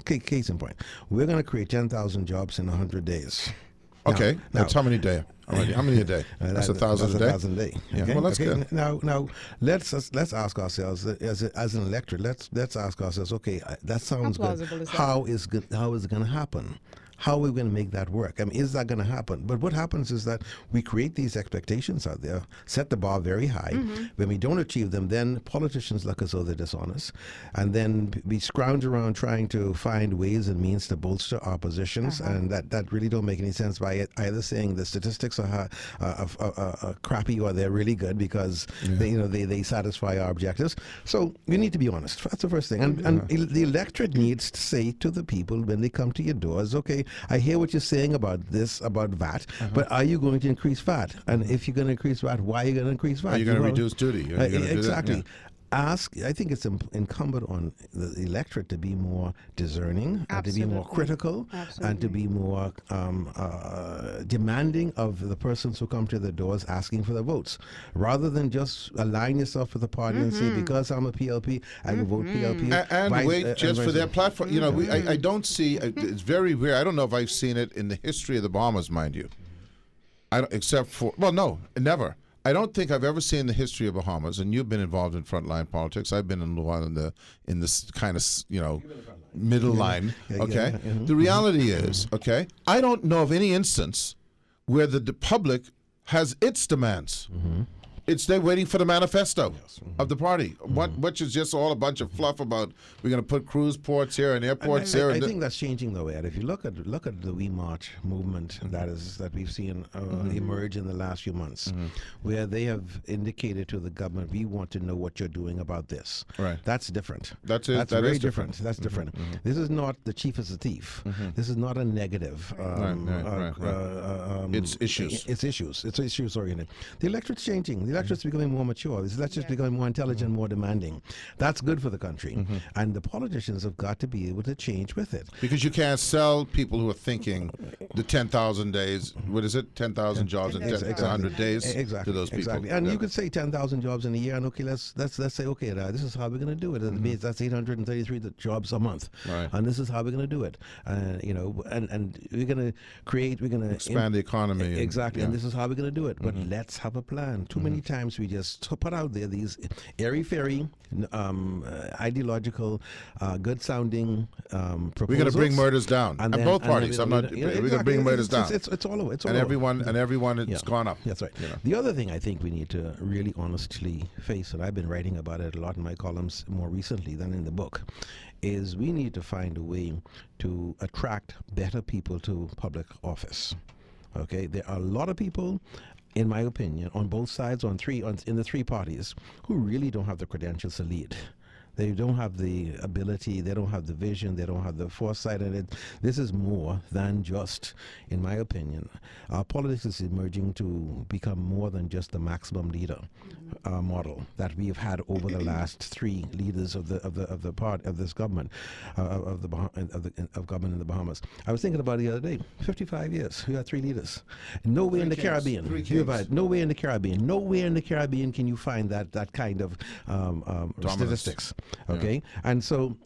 case in point, we're going to create 10,000 jobs in 100 days. Okay, that's how many a day? How many a day? That's 1,000 a day. 1,000 a day. Yeah, well, that's good. Now, let's ask ourselves as an electorate. Let's ask ourselves. Okay, that sounds good. How is it going to happen? How are we going to make that work? I mean, is that going to happen? But what happens is that we create these expectations out there, set the bar very high. When we don't achieve them, then politicians look as though they're dishonest. And then we scrounge around trying to find ways and means to bolster our positions. And that really don't make any sense by either saying the statistics are crappy or they're really good because they satisfy our objectives. So we need to be honest. That's the first thing. And the electorate needs to say to the people when they come to your doors, okay, I hear what you're saying about VAT, but are you going to increase VAT? And if you're going to increase VAT, why are you going to increase VAT? Are you going to reduce duty? Exactly. I think it's incumbent on the electorate to be more discerning, and to be more critical, and to be more demanding of the persons who come to the doors asking for the votes, rather than just align yourself with the party and say, because I'm a PLP, I will vote PLP. And wait just for their platform. You know, I don't see, it's very rare. I don't know if I've seen it in the history of the Bahamas, mind you. Except for, well, no, never. I don't think I've ever seen the history of Bahamas, and you've been involved in frontline politics. I've been in the one in this kind of middle line. Okay, the reality is, okay, I don't know of any instance where the public has its demands. It's they're waiting for the manifesto of the party, which is just all a bunch of fluff about we're going to put cruise ports here and airports there. I think that's changing though, Ed. If you look at the We March movement that we've seen emerge in the last few months, where they have indicated to the government, we want to know what you're doing about this. Right. That's different. That's very different. That's different. This is not the chief is a thief. This is not a negative. It's issues. It's issues. It's issues oriented. The electorate's changing. The electorate's becoming more mature. The electorate's becoming more intelligent, more demanding. That's good for the country. And the politicians have got to be able to change with it. Because you can't sell people who are thinking the 10,000 days, what is it, 10,000 jobs in 100 days to those people. Exactly. And you could say 10,000 jobs in a year, and okay, let's say, okay, this is how we're going to do it. That's 833 jobs a month. Right. And this is how we're going to do it. And we're going to expand the economy. Exactly. And this is how we're going to do it. But let's have a plan. Too many times we just put out there these airy-fairy, ideological, good-sounding proposals. We're going to bring murders down. And both parties. We're going to bring murders down. It's all over. And everyone has gone up. That's right. The other thing I think we need to really honestly face, and I've been writing about it a lot in my columns more recently than in the book, is we need to find a way to attract better people to public office. Okay, there are a lot of people, in my opinion, on both sides, in the three parties, who really don't have the credentials to lead. They don't have the ability, they don't have the vision, they don't have the foresight, and this is more than just, in my opinion, our politics is emerging to become more than just the maximum leader model that we've had over the last three leaders of the part of this government, of government in the Bahamas. I was thinking about it the other day. 55 years, we had three leaders. Nowhere in the Caribbean. Nowhere in the Caribbean. Nowhere in the Caribbean can you find that kind of statistics. Okay, and so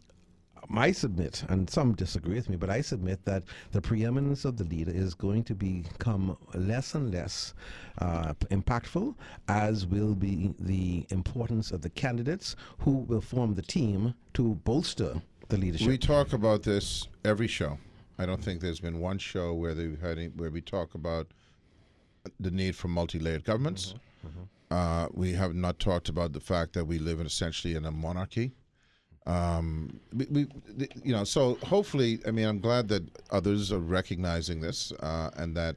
I submit, and some disagree with me, but I submit that the preeminence of the leader is going to become less and less impactful, as will be the importance of the candidates who will form the team to bolster the leadership. We talk about this every show. I don't think there's been one show where we talk about the need for multi-layered governments. We have not talked about the fact that we live essentially in a monarchy. So hopefully, I'm glad that others are recognizing this, and that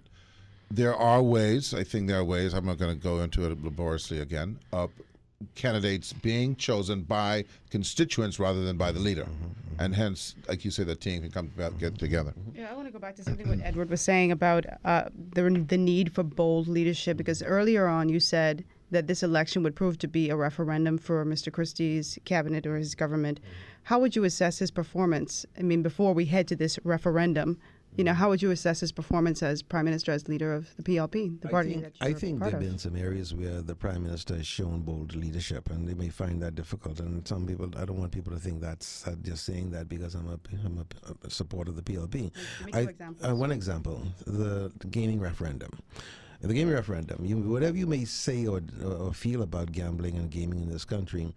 there are ways. I think there are ways. I'm not going to go into it laboriously again. Of candidates being chosen by constituents rather than by the leader, and hence, like you say, the team can come get together. Yeah, I want to go back to something what Edward was saying about the need for bold leadership, because earlier on you said that this election would prove to be a referendum for Mr. Christie's cabinet or his government. How would you assess his performance? Before we head to this referendum, how would you assess his performance as Prime Minister, as leader of the PLP, the party that you're I think part there have of? been some areas where the Prime Minister has shown bold leadership, and they may find that difficult. And some people, I don't want people to think that's just saying that because I'm a supporter of the PLP. Give me two examples. One example, the gaming referendum. The gaming referendum, whatever you may say or feel about gambling and gaming in this country,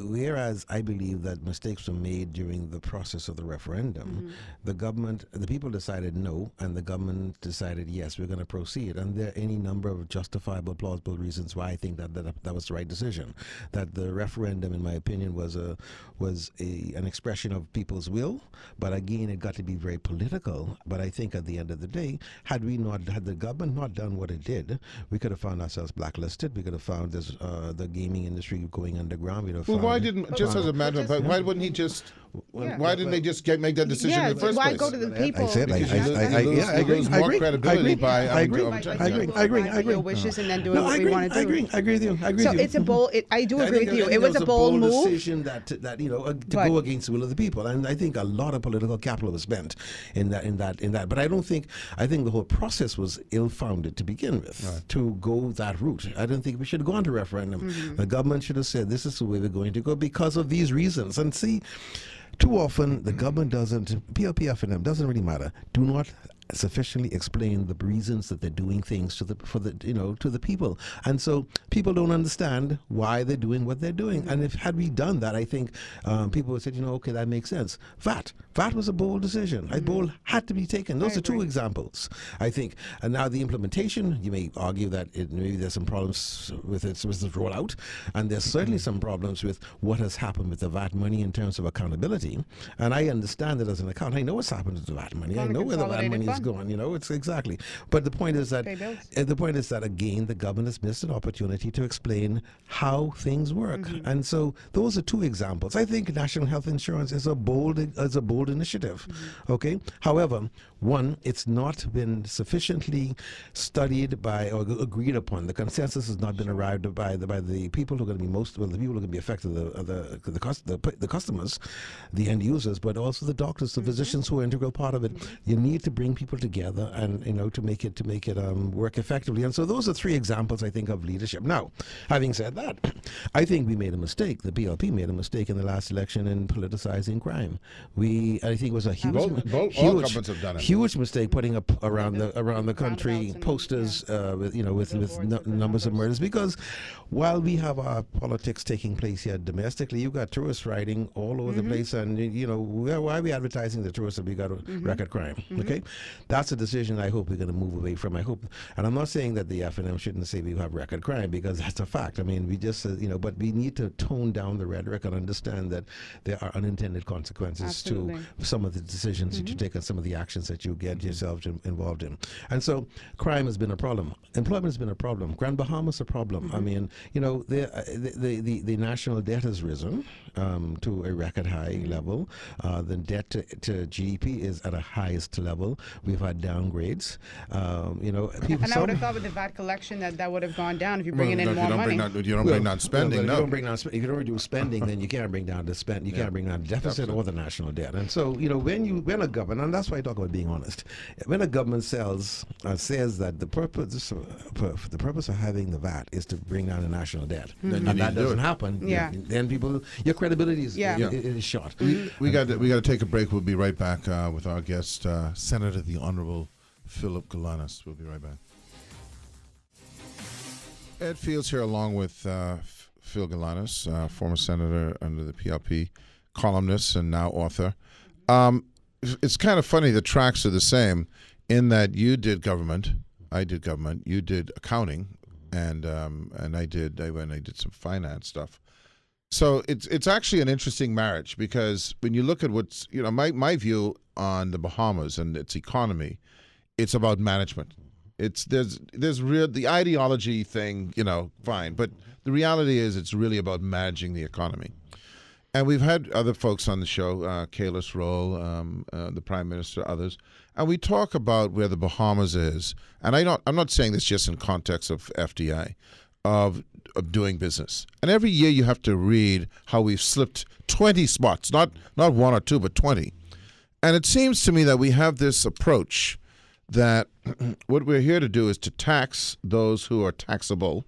whereas I believe that mistakes were made during the process of the referendum, the people decided no, and the government decided yes, we're going to proceed. And there are any number of justifiable, plausible reasons why I think that was the right decision. That the referendum, in my opinion, was an expression of people's will, but again, it got to be very political. But I think at the end of the day, had the government not done what it did, we could have found ourselves blacklisted. We could have found the gaming industry going underground. Why wouldn't he just Why didn't they just make that decision in the first why place? go to the people? I said, Because you lose I more agree. credibility by I agree. overturning I it. agree. I agree. I agree. Your wishes and then doing No, what we want to do. I agree with you. I agree So with you. it's a bold. I do I agree think- with you. I think It was a bold move. decision that to But- go against the will of the people, and I think a lot of political capital was spent in that. But I think the whole process was ill-founded to begin with. To go that route, I don't think we should have gone to referendum. The government should have said, "This is the way we're going to go because of these reasons." And see, too often the government doesn't. PLPF and them doesn't really matter. Do not sufficiently explain the reasons that they're doing things to the people, and so people don't understand why they're doing what they're doing. And if had we done that, I think people would say, okay, that makes sense. VAT was a bold decision. A bold had to be taken. Those are two examples, I think. And now the implementation, you may argue that maybe there's some problems with its rollout, and there's certainly some problems with what has happened with the VAT money in terms of accountability. And I understand that as an accountant, I know what's happened to the VAT money. I know where the VAT money is going. It's exactly. But the point is that again, the government has missed an opportunity to explain how things work. And so those are two examples. I think national health insurance is a bold initiative. Okay. However, one, it's not been sufficiently studied by or agreed upon. The consensus has not been arrived by the people who are going to be the people who are going to be affected, the customers, the end users, but also the doctors, the physicians who are an integral part of it. You need to bring people together and to make it work effectively. And so those are three examples, I think, of leadership. Now, having said that, I think we made a mistake. The PLP made a mistake in the last election in politicizing crime. I think it was a all governments have done it. huge mistake putting up around the country posters with numbers of murders, because while we have our politics taking place here domestically, you've got tourists riding all over the place, and why are we advertising the tourists if we got a record crime? Okay, that's a decision I hope we're going to move away from. I hope, and I'm not saying that the F&M shouldn't say we have record crime, because that's a fact. I mean, we just but we need to tone down the rhetoric and understand that there are unintended consequences to some of the decisions that you take and some of the actions that you get yourself involved in. And so crime has been a problem. Employment has been a problem. Grand Bahama's a problem. I mean, the national debt has risen to a record high level. The debt to GDP is at a highest level. We've had downgrades. People. And I would have thought with the VAT collection that would have gone down if you're bringing in more money. You don't bring down spending. If you don't reduce spending, then you can't bring down the spend. You can't bring down the deficit or the national debt. And so when a government, and that's why I talk about being honest, when a government says that the purpose of having the VAT is to bring down the national debt, and that doesn't happen, then your credibility is shot. We got to take a break. We'll be right back with our guest, Senator the Honorable Philip Galanis. We'll be right back. Ed Fields here, along with Phil Galanis, former senator under the PLP, columnist and now author. It's kind of funny, the tracks are the same in that you did government, I did government, you did accounting, and I did some finance stuff. So it's actually an interesting marriage, because when you look at what's my view on the Bahamas and its economy, it's about management. There's real the ideology thing, fine, but the reality is it's really about managing the economy. And we've had other folks on the show, Kailash Roll, the Prime Minister, others, and we talk about where the Bahamas is. And I'm not saying this just in context of FDI, of doing business. And every year you have to read how we've slipped 20 spots, not one or two, but 20. And it seems to me that we have this approach that what we're here to do is to tax those who are taxable,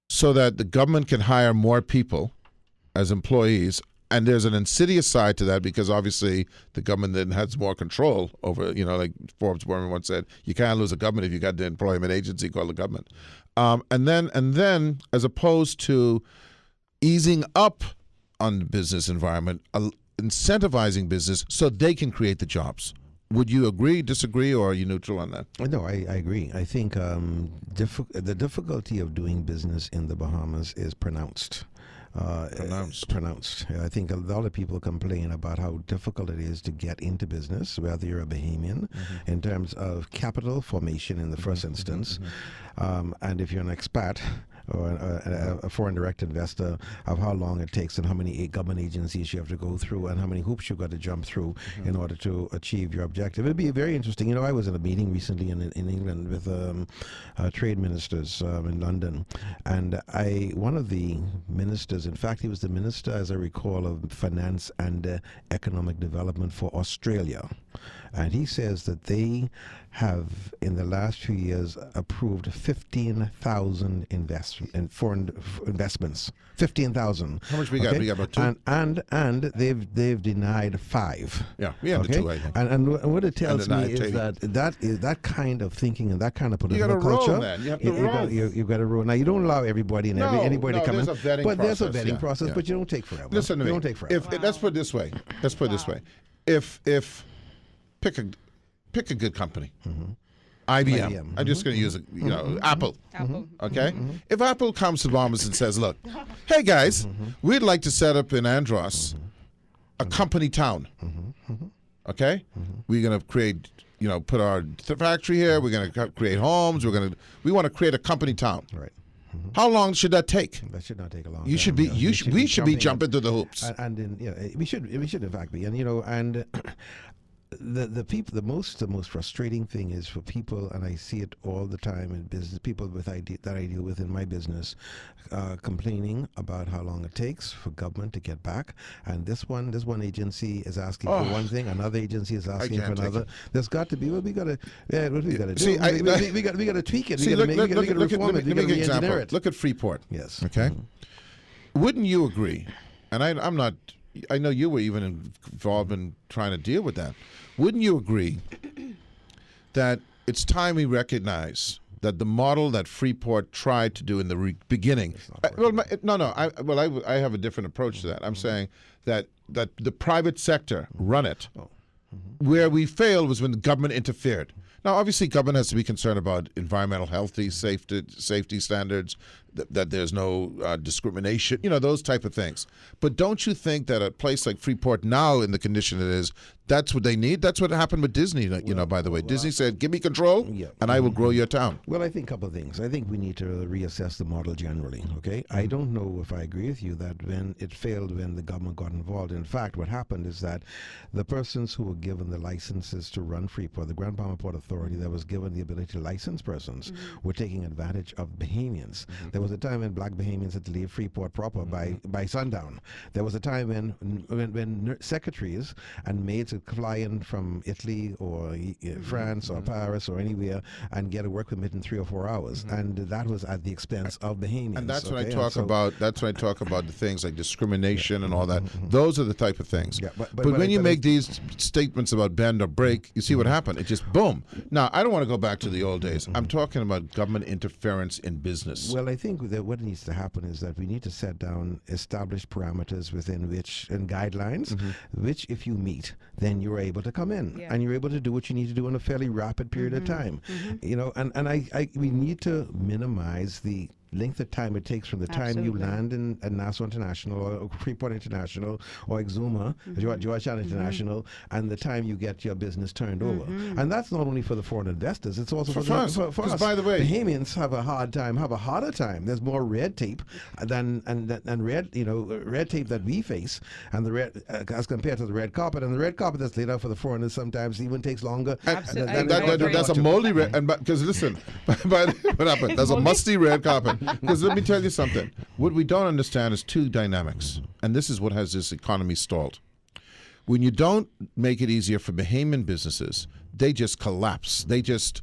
so that the government can hire more people as employees. And there's an insidious side to that, because obviously the government then has more control over, like Forbes Berman once said, you can't lose a government if you got the employment agency called the government. And then as opposed to easing up on the business environment, incentivizing business so they can create the jobs. Would you agree, disagree, or are you neutral on that? No, I agree. I think the difficulty of doing business in the Bahamas is pronounced. Pronounced. I think a lot of people complain about how difficult it is to get into business, whether you're a Bahamian, in terms of capital formation in the first instance, and if you're an expat, or a foreign direct investor, of how long it takes and how many government agencies you have to go through and how many hoops you've got to jump through in order to achieve your objective. It'd be very interesting. I was in a meeting recently in England with trade ministers in London, and one of the ministers, in fact, he was the minister, as I recall, of finance and economic development for Australia. And he says that they have, in the last few years, approved 15,000 foreign investments. 15,000. How much we got? We got about 2. And they've denied 5. Yeah, we have the 2, I think. And what it tells me is that kind of thinking and that kind of political culture. Roll, man. You have to roll. You've got to roll. Now, you don't allow everybody and anybody to come in. There's a vetting process, but you don't take forever. Listen to me. You don't take forever. Let's put it this way. If pick a good company. IBM. I'm just going to use it. Apple. Okay. If Apple comes to Bombers and says, "Look, hey guys, we'd like to set up in Andros a company town. Okay, we're going to create, put our factory here. We're going to create homes. We want to create a company town. Right. How long should that take? That should not take a long time. We should be jumping through the hoops. We should in fact be. And the people, the most frustrating thing is for people, and I see it all the time in business, people that I deal with in my business, complaining about how long it takes for government to get back. And this one agency is asking for one thing, another agency is asking for another. There's got to be what we got to do. We got to tweak it. We got to reform it. We got to re-engineer it. Look at Freeport. Yes. Okay. Wouldn't you agree? And I'm not. I know you were even involved in trying to deal with that. Wouldn't you agree that it's time we recognize that the model that Freeport tried to do in the beginning? I have a different approach to that. I'm saying that the private sector run it. Where we failed was when the government interfered. Now, obviously, government has to be concerned about environmental, healthy, safety standards, that there's no discrimination, those type of things. But don't you think that a place like Freeport now, in the condition it is, that's what they need? That's what happened with Disney, by the way. Disney said, give me control, and I will grow your town. Well, I think a couple of things. I think we need to reassess the model generally, okay? I don't know if I agree with you that when it failed when the government got involved. In fact, what happened is that the persons who were given the licenses to run Freeport, the Grand Palm Port Authority that was given the ability to license persons, were taking advantage of Bahamians. There was a time when black Bahamians had to leave Freeport proper by sundown. There was a time when secretaries and maids would fly in from Italy or France or Paris or anywhere and get a work permit in 3 or 4 hours, and that was at the expense of Bahamians. And that's when I talk about. That's when I talk about the things like discrimination and all that. Those are the type of things. Yeah, but when you make these statements about bend or break, you see what happened. It just boom. Now I don't want to go back to the old days. I'm talking about government interference in business. Well, I think that what needs to happen is that we need to set down established parameters within which, and guidelines, which if you meet, then you're able to come in and you're able to do what you need to do in a fairly rapid period of time. We need to minimize the length of time it takes from the time you land in Nassau International or Freeport International or Exuma, Georgetown International, and the time you get your business turned over. And that's not only for the foreign investors, it's also for us. By the way, Bahamians have a harder time. There's more red tape than red tape that we face, and the red as compared to the red carpet. And the red carpet that's laid out for the foreigners sometimes even takes longer. That's a moldy red. And because listen, what happened? That's a musty red carpet. Because let me tell you something. What we don't understand is two dynamics, and this is what has this economy stalled. When you don't make it easier for Bahamian businesses, they just collapse. They just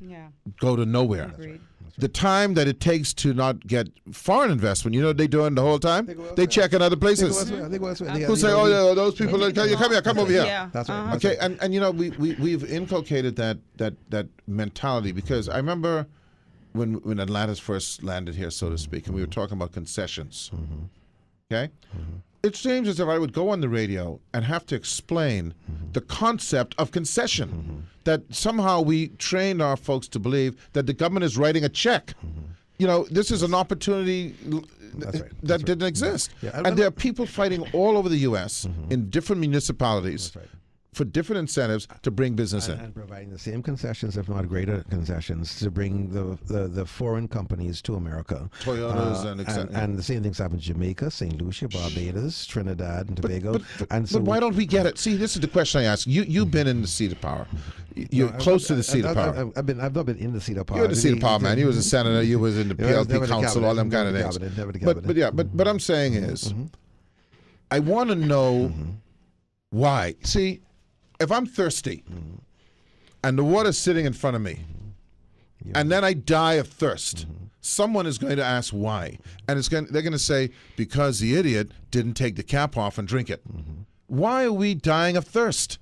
go to nowhere. Agreed. The time that it takes to not get foreign investment, you know what they're doing the whole time? They check in other places. Who say, those people, come over here. Yeah. That's right. Okay, and we've inculcated that mentality, because I remember when Atlantis first landed here, so to speak, and we were talking about concessions. Okay? It seems as if I would go on the radio and have to explain the concept of concession, that somehow we trained our folks to believe that the government is writing a check. This is an opportunity that didn't exist. And there are people fighting all over the U.S. in different municipalities for different incentives to bring business in. And providing the same concessions, if not greater concessions, to bring the foreign companies to America. Toyotas and the same things happen in Jamaica, St. Lucia, Barbados, Trinidad, and Tobago. But why don't we get it? See, this is the question I ask. You've been in the seat of power. You're close to the seat of power. I've not been in the seat of power. You're in the seat of power, man. You was a senator. You was in the PLP council, all them kind of things. But I'm saying is, I want to know why. See, if I'm thirsty and the water's sitting in front of me, and then I die of thirst, someone is going to ask why. And they're going to say, because the idiot didn't take the cap off and drink it. Why are we dying of thirst?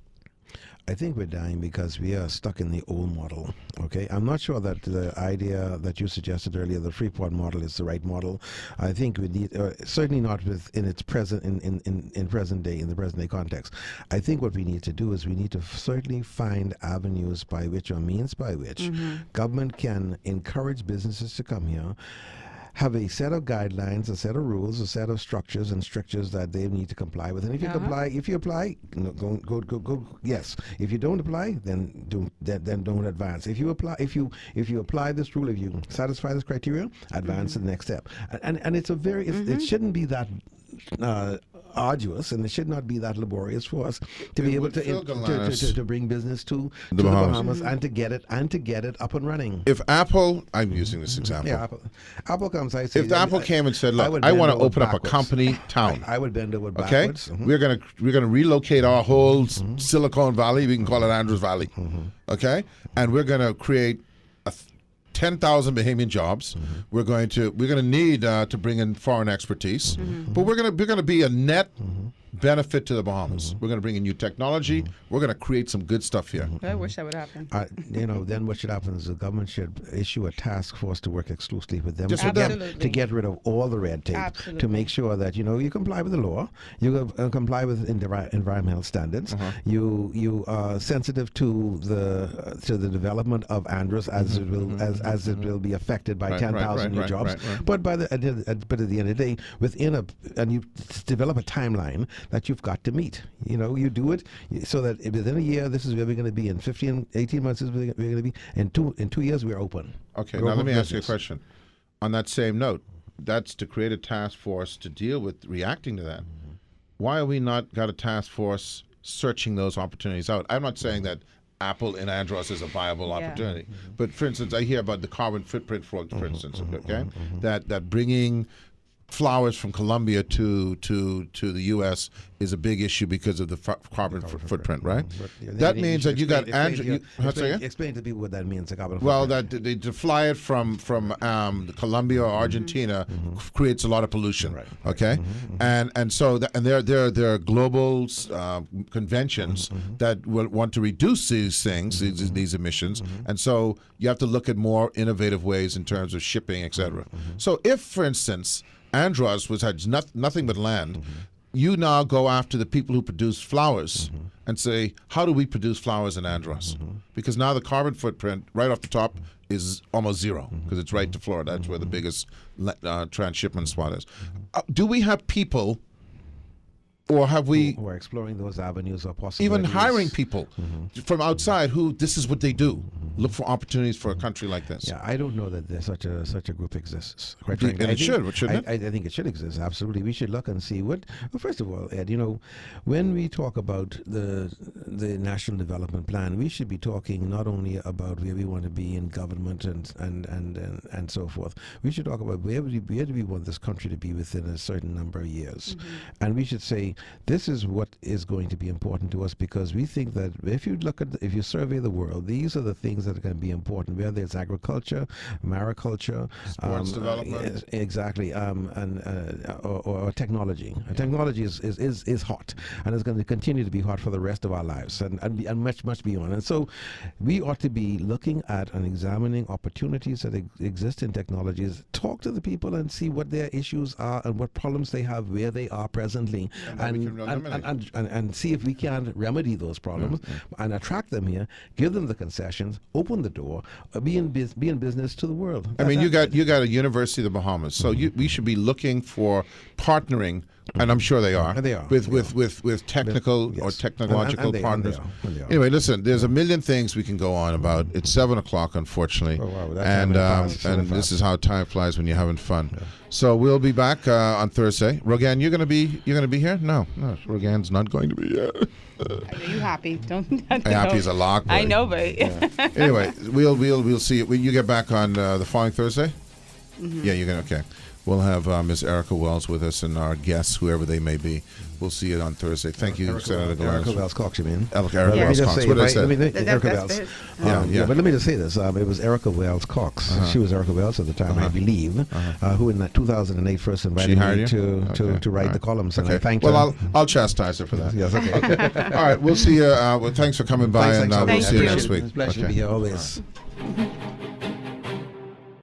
I think we're dying because we are stuck in the old model. Okay, I'm not sure that the idea that you suggested earlier, the Freeport model, is the right model. I think we need, certainly not in its present in present day context. I think what we need to do is we need to certainly find avenues by which, or means by which, government can encourage businesses to come here, have a set of guidelines, a set of rules, a set of structures and strictures that they need to comply with. And if you apply, go. Yes. If you don't apply, then don't advance. If you apply this rule, if you satisfy this criteria, advance to the next step. And it's it shouldn't be that arduous, and it should not be that laborious for us to be able to bring business to the Bahamas and to get it up and running. If Apple, I'm using this example. Yeah, Apple comes. I say, if Apple came and said, "Look, I want to open up a company town," I would bend over backwards. Okay, we're gonna relocate our whole Silicon Valley. We can call it Andrews Valley. Okay, and we're gonna create 10,000 Bahamian jobs. We're going to need to bring in foreign expertise, but we're going to be a net benefit to the Bahamas. We're going to bring in new technology. We're going to create some good stuff here. I wish that would happen. Then what should happen is the government should issue a task force to work exclusively with them, to get rid of all the red tape, to make sure that you comply with the law, you comply with environmental standards, you are sensitive to the development of Andros as it will be affected by 10,000 new jobs. But at the end of the day, and you develop a timeline that you've got to meet. You do it so that within a year, this is where we're going to be. In 18 months, this is where we're going to be. In 2 years, we're open. Okay, now let me ask you a question. On that same note, that's to create a task force to deal with reacting to that. Why are we not got a task force searching those opportunities out? I'm not saying that Apple in Andros is a viable opportunity, but for instance, I hear about the carbon footprint, for instance, okay, that bringing flowers from Colombia to the U.S. is a big issue because of the carbon footprint, right? That means that you got explain to people what that means. The carbon well, footprint. that to fly it from Colombia or Argentina creates a lot of pollution. Right. Okay, and so there are global conventions that will want to reduce these things, these emissions, and so you have to look at more innovative ways in terms of shipping, etc. So if, for instance, Andros had nothing but land, you now go after the people who produce flowers and say, how do we produce flowers in Andros? Because now the carbon footprint right off the top is almost zero because it's right to Florida. That's where the biggest transshipment spot is. Do we have people, or have we who are exploring those avenues or possibly even hiring people from outside who this is what they do? Look for opportunities for a country like this. Yeah, I don't know that there's such a group exists. Quite and frankly, shouldn't it? I think it should exist. Absolutely, we should look and see what. Well, first of all, Ed, when we talk about the National Development Plan, we should be talking not only about where we want to be in government and so forth. We should talk about where do we want this country to be within a certain number of years, and we should say this is what is going to be important to us, because we think that if you survey the world, these are the things that are going to be important, whether it's agriculture, mariculture, sports development, exactly, or technology. Technology is hot, and it's going to continue to be hot for the rest of our lives, and much beyond. And so, we ought to be looking at and examining opportunities that exist in technologies. Talk to the people and see what their issues are and what problems they have where they are presently, and see if we can remedy those problems and attract them here, give them the concessions, open the door, be in business to the world. I mean, you got a University of the Bahamas, so we should be looking for partnering, and I'm sure they are. They are. With technical or Yes. technological And they partners. are. Anyway, listen, there's a million things we can go on about. It's 7:00, unfortunately, Oh, wow, that time went fast, so and fast. this is how time flies when you're having fun. So we'll be back on Thursday. Rogan, you're gonna be here? No, Rogan's not going to be here. Are you happy? Don't. Happy as a lock. I know, but Anyway, we'll see it when you get back on the following Thursday. Yeah, you're gonna okay. We'll have Ms. Erica Wells with us and our guests, whoever they may be. We'll see you on Thursday. Thank you, Senator Galanis. Erica Wells Cox, you mean? Erica Let me Wells just Cox. say, What did I if say? Erica that's Wells. it. Yeah. But let me just say this. It was Erica Wells Cox. She was Erica Wells at the time, I believe, who in 2008 first invited hired me you? to write the columns, and I Okay. thanked Well, her. I'll chastise her for that. Yes, okay. All right, we'll see you. Thanks for coming by, Thanks, and thanks, we'll thanks. see you Thank next you. week. It's a pleasure to be here always.